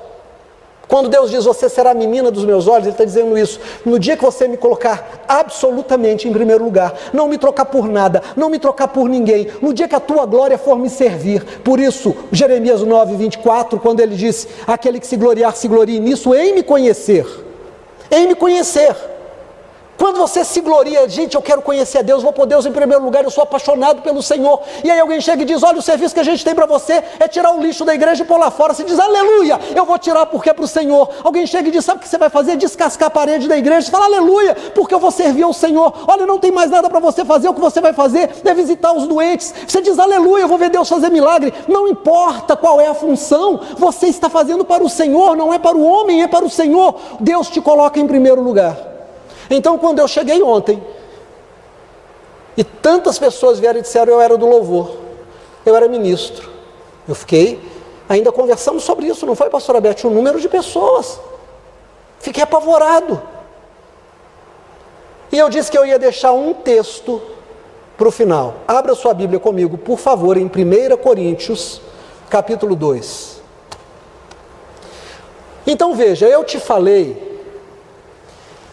[SPEAKER 1] Quando Deus diz, você será a menina dos meus olhos, Ele está dizendo isso: no dia que você me colocar absolutamente em primeiro lugar, não me trocar por nada, não me trocar por ninguém, no dia que a tua glória for me servir. Por isso, Jeremias 9, 24, quando ele disse: aquele que se gloriar, se glorie nisso, em me conhecer. Em me conhecer. Quando você se gloria, gente, eu quero conhecer a Deus, vou pôr Deus em primeiro lugar, eu sou apaixonado pelo Senhor. E aí alguém chega e diz: olha, o serviço que a gente tem para você é tirar o lixo da igreja e pôr lá fora. Você diz: aleluia, eu vou tirar porque é para o Senhor. Alguém chega e diz: sabe o que você vai fazer? Descascar a parede da igreja. Você fala: aleluia, porque eu vou servir ao Senhor. Olha, não tem mais nada para você fazer, o que você vai fazer é visitar os doentes. Você diz: aleluia, eu vou ver Deus fazer milagre. Não importa qual é a função, você está fazendo para o Senhor, não é para o homem, é para o Senhor. Deus te coloca em primeiro lugar. Então, quando eu cheguei ontem, e tantas pessoas vieram e disseram: eu era do louvor, eu era ministro. Eu fiquei, ainda conversamos sobre isso, não foi, pastora Beth? Um número de pessoas. Fiquei apavorado. E eu disse que eu ia deixar um texto para o final. Abra sua Bíblia comigo, por favor, em 1 Coríntios, capítulo 2. Então veja, eu te falei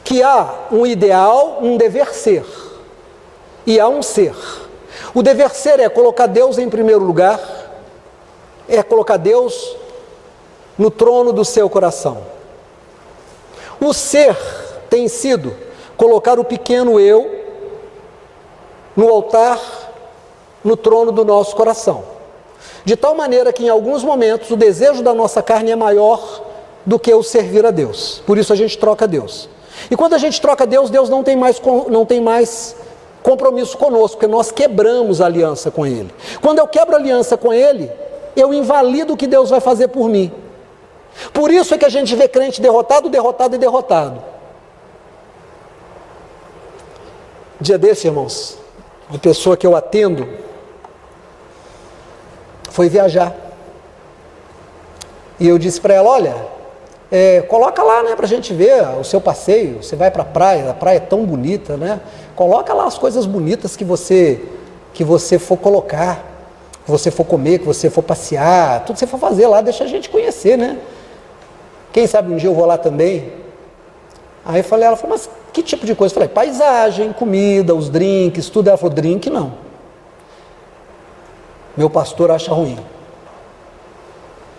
[SPEAKER 1] que há um ideal, um dever ser, e há um ser. O dever ser é colocar Deus em primeiro lugar, é colocar Deus no trono do seu coração. O ser tem sido colocar o pequeno eu no altar, no trono do nosso coração. De tal maneira que em alguns momentos o desejo da nossa carne é maior do que o servir a Deus. Por isso a gente troca Deus. E quando a gente troca Deus, Deus não tem mais compromisso conosco, porque nós quebramos a aliança com Ele. Quando eu quebro a aliança com Ele, eu invalido o que Deus vai fazer por mim. Por isso é que a gente vê crente derrotado, derrotado e derrotado. Dia desse, irmãos, uma pessoa que eu atendo foi viajar. E eu disse para ela: olha, coloca lá, né, para a gente ver o seu passeio. Você vai para a praia é tão bonita, né? Coloca lá as coisas bonitas que você for colocar, que você for comer, que você for passear, tudo que você for fazer lá, deixa a gente conhecer, né? Quem sabe um dia eu vou lá também. Aí ela falou: mas que tipo de coisa? Eu falei: paisagem, comida, os drinks, tudo. Ela falou: drink não. Meu pastor acha ruim.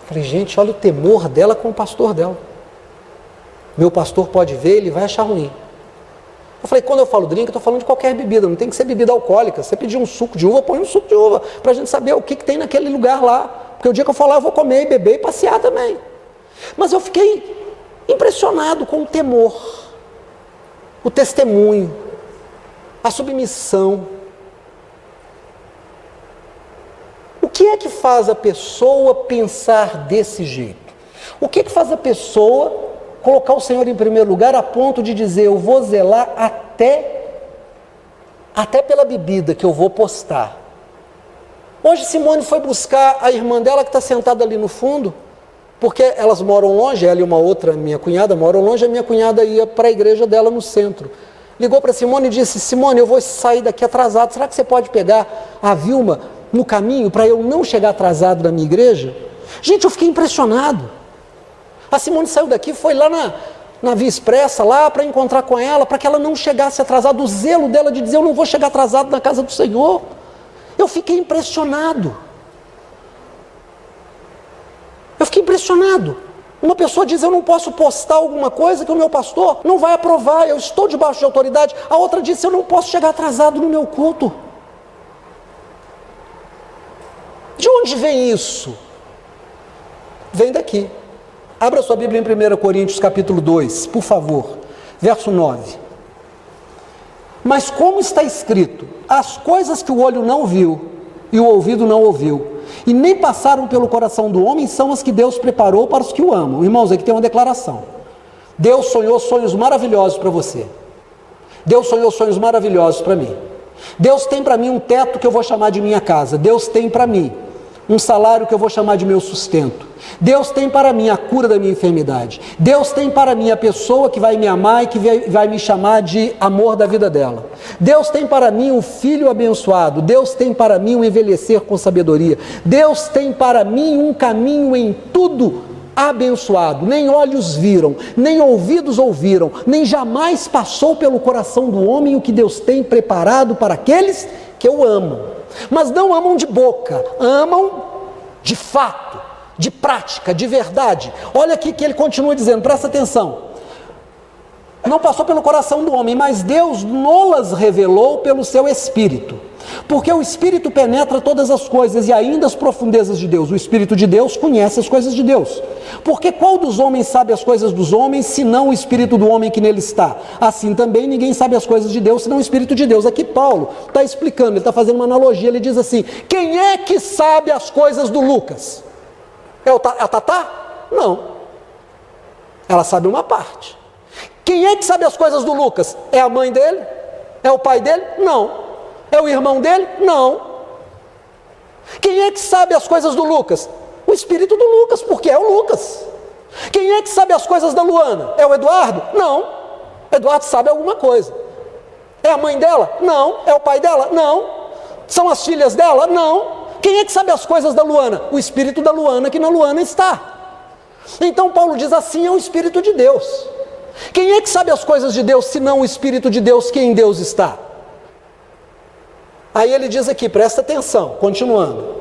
[SPEAKER 1] Falei: gente, olha o temor dela com o pastor dela. Meu pastor pode ver, ele vai achar ruim. Eu falei: quando eu falo drink, eu estou falando de qualquer bebida, não tem que ser bebida alcoólica. Você pedir um suco de uva, põe um suco de uva, para a gente saber o que tem naquele lugar lá. Porque o dia que eu for lá, eu vou comer, beber e passear também. Mas eu fiquei impressionado com o temor, o testemunho, a submissão. O que é que faz a pessoa pensar desse jeito? O que é que faz a pessoa colocar o Senhor em primeiro lugar a ponto de dizer: eu vou zelar até pela bebida que eu vou postar? Hoje Simone foi buscar a irmã dela que está sentada ali no fundo, porque elas moram longe, ela e uma outra, minha cunhada, moram longe. A minha cunhada ia para a igreja dela no centro. Ligou para Simone e disse: Simone, eu vou sair daqui atrasado, será que você pode pegar a Vilma no caminho para eu não chegar atrasado na minha igreja? Gente, eu fiquei impressionado. A Simone saiu daqui, foi lá na Via Expressa lá para encontrar com ela, para que ela não chegasse atrasada, o zelo dela de dizer, eu não vou chegar atrasado na casa do Senhor. Eu fiquei impressionado. Uma pessoa diz, eu não posso postar alguma coisa que o meu pastor não vai aprovar, eu estou debaixo de autoridade. A outra disse, eu não posso chegar atrasado no meu culto. De onde vem isso? Vem daqui. Abra sua Bíblia em 1 Coríntios capítulo 2, por favor, verso 9. Mas como está escrito, as coisas que o olho não viu e o ouvido não ouviu, e nem passaram pelo coração do homem, são as que Deus preparou para os que o amam. Irmãos, aqui tem uma declaração. Deus sonhou sonhos maravilhosos para você. Deus sonhou sonhos maravilhosos para mim. Deus tem para mim um teto que eu vou chamar de minha casa. Deus tem para mim um salário que eu vou chamar de meu sustento. Deus tem para mim a cura da minha enfermidade. Deus tem para mim a pessoa que vai me amar e que vai me chamar de amor da vida dela. Deus tem para mim um filho abençoado. Deus tem para mim um envelhecer com sabedoria. Deus tem para mim um caminho em tudo abençoado. Nem olhos viram, nem ouvidos ouviram, nem jamais passou pelo coração do homem o que Deus tem preparado para aqueles que o amam. Mas não amam de boca, amam de fato, de prática, de verdade. Olha aqui que ele continua dizendo, presta atenção. Não passou pelo coração do homem, mas Deus nolas revelou pelo seu Espírito. Porque o Espírito penetra todas as coisas e ainda as profundezas de Deus. O Espírito de Deus conhece as coisas de Deus. Porque qual dos homens sabe as coisas dos homens, senão o Espírito do homem que nele está? Assim também ninguém sabe as coisas de Deus, senão o Espírito de Deus. Aqui Paulo está explicando, ele está fazendo uma analogia, ele diz assim, quem é que sabe as coisas do Lucas? É a Tatá? Não. Ela sabe uma parte. Quem é que sabe as coisas do Lucas? É a mãe dele? É o pai dele? Não. É o irmão dele? Não. Quem é que sabe as coisas do Lucas? O espírito do Lucas, porque é o Lucas. Quem é que sabe as coisas da Luana? É o Eduardo? Não. Eduardo sabe alguma coisa. É a mãe dela? Não. É o pai dela? Não. São as filhas dela? Não. Quem é que sabe as coisas da Luana? O espírito da Luana que na Luana está. Então Paulo diz assim, é o Espírito de Deus. Quem é que sabe as coisas de Deus, senão o Espírito de Deus que em Deus está? Aí ele diz aqui, presta atenção, continuando.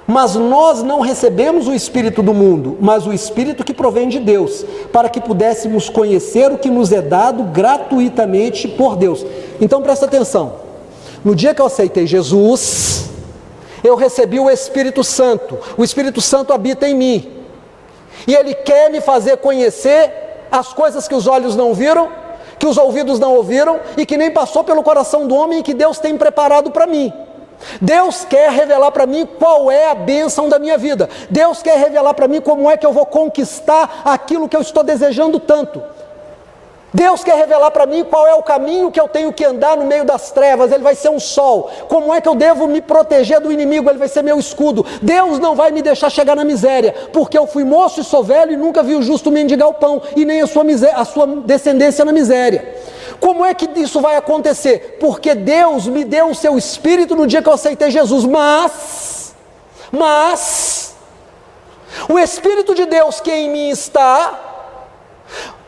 [SPEAKER 1] Mas nós não recebemos o Espírito do mundo, mas o Espírito que provém de Deus, para que pudéssemos conhecer o que nos é dado gratuitamente por Deus. Então presta atenção, no dia que eu aceitei Jesus, eu recebi o Espírito Santo habita em mim, e Ele quer me fazer conhecer as coisas que os olhos não viram, que os ouvidos não ouviram e que nem passou pelo coração do homem e que Deus tem preparado para mim. Deus quer revelar para mim qual é a bênção da minha vida. Deus quer revelar para mim como é que eu vou conquistar aquilo que eu estou desejando tanto. Deus quer revelar para mim qual é o caminho que eu tenho que andar no meio das trevas. Ele vai ser um sol. Como é que eu devo me proteger do inimigo? Ele vai ser meu escudo. Deus não vai me deixar chegar na miséria, porque eu fui moço e sou velho e nunca vi o justo mendigar o pão, e nem a sua descendência na miséria. Como é que isso vai acontecer? Porque Deus me deu o seu Espírito no dia que eu aceitei Jesus. Mas o Espírito de Deus que em mim está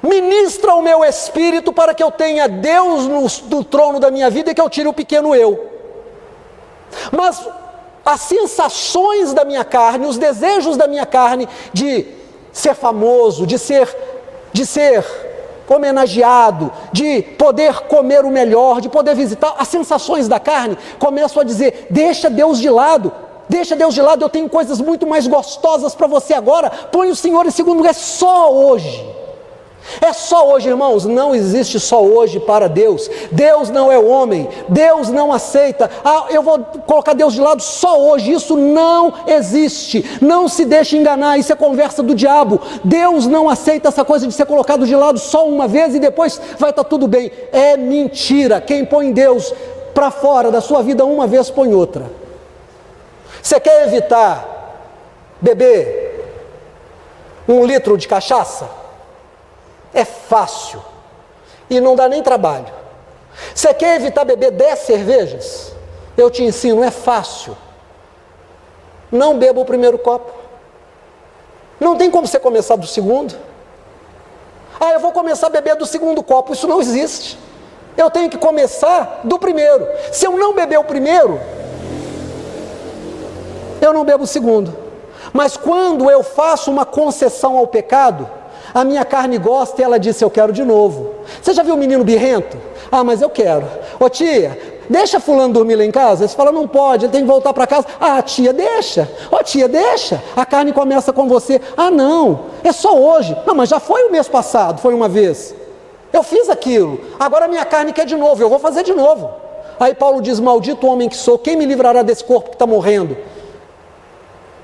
[SPEAKER 1] ministra o meu espírito para que eu tenha Deus no trono da minha vida e que eu tire o pequeno eu. Mas as sensações da minha carne, os desejos da minha carne de ser famoso, de ser homenageado, de poder comer o melhor, de poder visitar, as sensações da carne começam a dizer, deixa Deus de lado, eu tenho coisas muito mais gostosas para você agora, põe o Senhor em segundo lugar, só hoje. É só hoje, irmãos, não existe só hoje para Deus. Deus não é homem, Deus não aceita, eu vou colocar Deus de lado só hoje, isso não existe, não se deixe enganar, isso é conversa do diabo. Deus não aceita essa coisa de ser colocado de lado só uma vez e depois vai estar tudo bem, é mentira. Quem põe Deus para fora da sua vida uma vez, põe outra. Você quer evitar beber 1 litro de cachaça? É fácil e não dá nem trabalho. Você quer evitar beber 10 cervejas? Eu te ensino, é fácil. Não beba o primeiro copo. Não tem como você começar do segundo. Ah, eu vou começar a beber do segundo copo. Isso não existe. Eu tenho que começar do primeiro. Se eu não beber o primeiro, eu não bebo o segundo. Mas quando eu faço uma concessão ao pecado, a minha carne gosta e ela diz: eu quero de novo. Você já viu o menino birrento? Ah, mas eu quero. Ô tia, deixa fulano dormir lá em casa? Você fala: não pode, ele tem que voltar para casa. Ah, tia, deixa. Ô tia, deixa. A carne começa com você: ah, não, é só hoje. Não, mas já foi o mês passado, foi uma vez. Eu fiz aquilo, agora a minha carne quer de novo, eu vou fazer de novo. Aí Paulo diz: maldito homem que sou, quem me livrará desse corpo que está morrendo?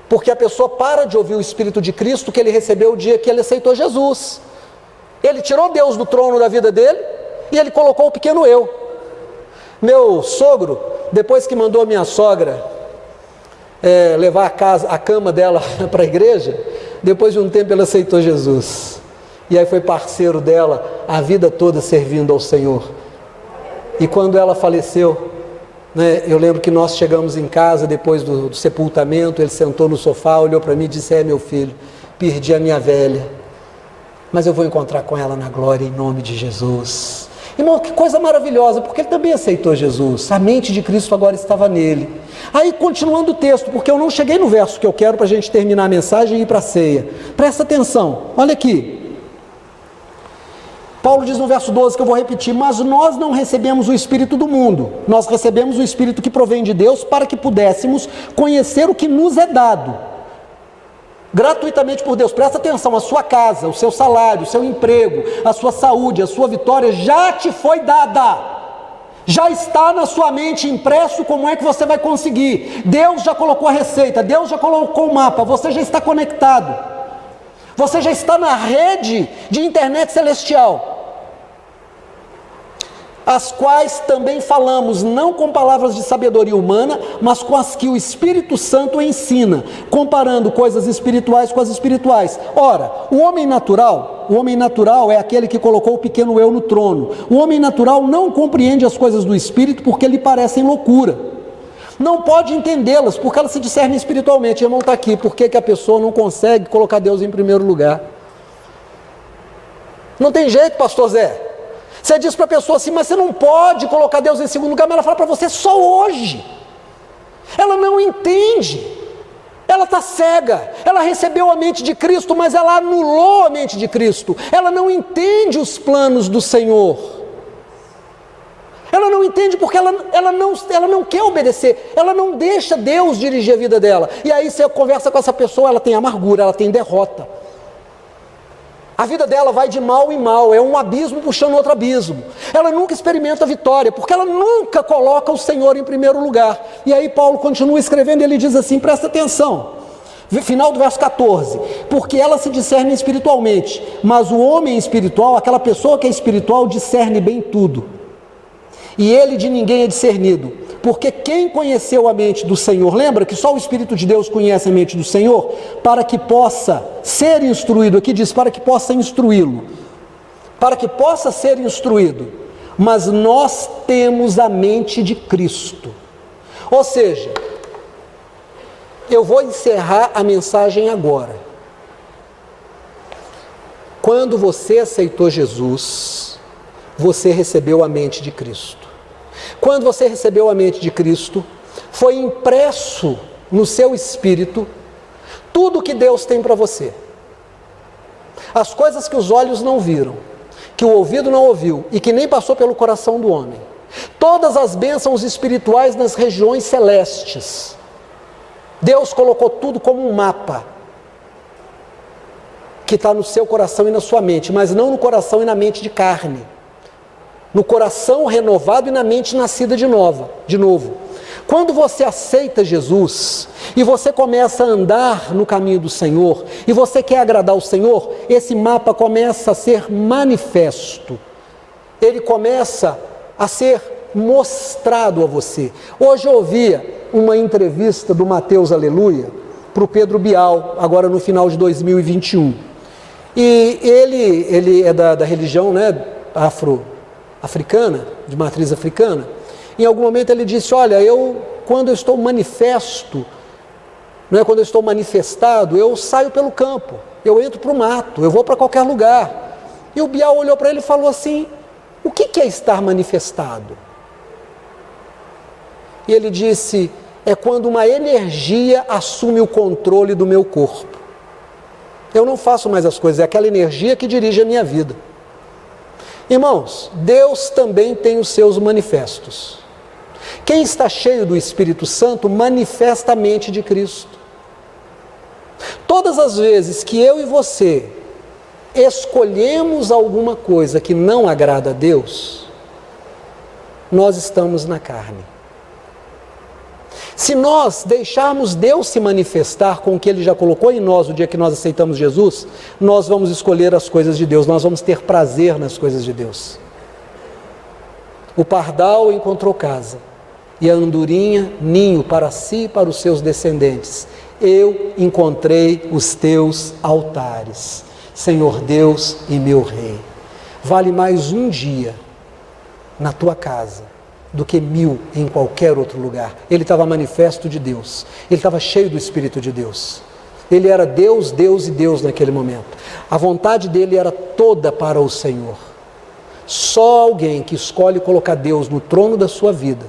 [SPEAKER 1] Porque a pessoa para de ouvir o Espírito de Cristo que ele recebeu o dia que ele aceitou Jesus. Ele tirou Deus do trono da vida dele e ele colocou o pequeno eu. Meu sogro, depois que mandou minha sogra levar a cama dela para a igreja, depois de um tempo ele aceitou Jesus. E aí foi parceiro dela a vida toda servindo ao Senhor. E quando ela faleceu, eu lembro que nós chegamos em casa depois do sepultamento, ele sentou no sofá, olhou para mim e disse: meu filho, perdi a minha velha, mas eu vou encontrar com ela na glória em nome de Jesus. Irmão, que coisa maravilhosa, porque ele também aceitou Jesus, a mente de Cristo agora estava nele. Aí continuando o texto, porque eu não cheguei no verso que eu quero para a gente terminar a mensagem e ir para a ceia. Presta atenção, olha aqui. Paulo diz no verso 12, que eu vou repetir: mas nós não recebemos o Espírito do mundo, nós recebemos o Espírito que provém de Deus, para que pudéssemos conhecer o que nos é dado, gratuitamente por Deus. Presta atenção, a sua casa, o seu salário, o seu emprego, a sua saúde, a sua vitória já te foi dada, já está na sua mente impresso como é que você vai conseguir. Deus já colocou a receita, Deus já colocou o mapa, você já está conectado, você já está na rede de internet celestial, as quais também falamos, não com palavras de sabedoria humana, mas com as que o Espírito Santo ensina, comparando coisas espirituais com as espirituais. Ora, o homem natural é aquele que colocou o pequeno eu no trono. O homem natural não compreende as coisas do Espírito porque lhe parecem loucura. Não pode entendê-las porque elas se discernem espiritualmente. Irmão, está aqui, por que a pessoa não consegue colocar Deus em primeiro lugar? Não tem jeito, pastor Zé. Você diz para a pessoa assim: mas você não pode colocar Deus em segundo lugar, mas ela fala para você: só hoje. Ela não entende, ela está cega, ela recebeu a mente de Cristo, mas ela anulou a mente de Cristo, ela não entende os planos do Senhor, ela não entende porque ela não quer obedecer, ela não deixa Deus dirigir a vida dela. E aí você conversa com essa pessoa, ela tem amargura, ela tem derrota. A vida dela vai de mal em mal, é um abismo puxando outro abismo. Ela nunca experimenta vitória, porque ela nunca coloca o Senhor em primeiro lugar. E aí Paulo continua escrevendo e ele diz assim, presta atenção, final do verso 14: porque ela se discerne espiritualmente, mas o homem espiritual, aquela pessoa que é espiritual, discerne bem tudo, e ele de ninguém é discernido, porque quem conheceu a mente do Senhor, lembra que só o Espírito de Deus conhece a mente do Senhor, para que possa ser instruído, aqui diz para que possa instruí-lo, para que possa ser instruído, mas nós temos a mente de Cristo. Ou seja, eu vou encerrar a mensagem agora. Quando você aceitou Jesus, você recebeu a mente de Cristo. Quando você recebeu a mente de Cristo, foi impresso no seu espírito tudo que Deus tem para você. As coisas que os olhos não viram, que o ouvido não ouviu e que nem passou pelo coração do homem. Todas as bênçãos espirituais nas regiões celestes. Deus colocou tudo como um mapa que está no seu coração e na sua mente, mas não no coração e na mente de carne. No coração renovado e na mente nascida de novo. Quando você aceita Jesus e você começa a andar no caminho do Senhor e você quer agradar o Senhor, esse mapa começa a ser manifesto. Ele começa a ser mostrado a você. Hoje eu ouvia uma entrevista do Mateus Aleluia para o Pedro Bial, agora no final de 2021. E ele é da religião, né, africana, de matriz africana. Em algum momento ele disse: olha, quando eu estou manifesto, quando eu estou manifestado, eu saio pelo campo, eu entro para o mato, eu vou para qualquer lugar. E o Bial olhou para ele e falou assim: o que é estar manifestado? E ele disse: é quando uma energia assume o controle do meu corpo. Eu não faço mais as coisas, é aquela energia que dirige a minha vida. Irmãos, Deus também tem os seus manifestos. Quem está cheio do Espírito Santo manifesta a mente de Cristo. Todas as vezes que eu e você escolhemos alguma coisa que não agrada a Deus, nós estamos na carne. Se nós deixarmos Deus se manifestar com o que Ele já colocou em nós o dia que nós aceitamos Jesus, nós vamos escolher as coisas de Deus, nós vamos ter prazer nas coisas de Deus. O pardal encontrou casa, e a andorinha ninho para si e para os seus descendentes. Eu encontrei os teus altares, Senhor Deus e meu Rei. Vale mais um dia na tua casa do que 1000 em qualquer outro lugar. Ele estava manifesto de Deus, ele estava cheio do Espírito de Deus. Ele era Deus, Deus e Deus naquele momento. A vontade dele era toda para o Senhor. Só alguém que escolhe colocar Deus no trono da sua vida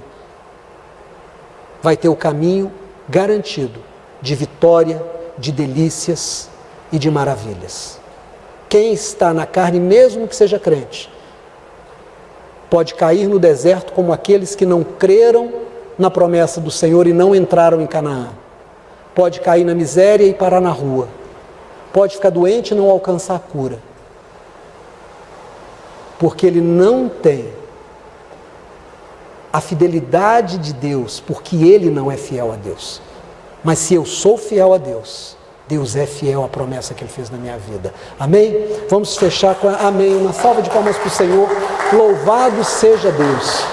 [SPEAKER 1] vai ter o caminho garantido de vitória, de delícias e de maravilhas. Quem está na carne, mesmo que seja crente, pode cair no deserto como aqueles que não creram na promessa do Senhor e não entraram em Canaã. Pode cair na miséria e parar na rua. Pode ficar doente e não alcançar a cura. Porque ele não tem a fidelidade de Deus, porque ele não é fiel a Deus. Mas se eu sou fiel a Deus, Deus é fiel à promessa que Ele fez na minha vida. Amém? Vamos fechar com amém. Uma salva de palmas para o Senhor. Louvado seja Deus.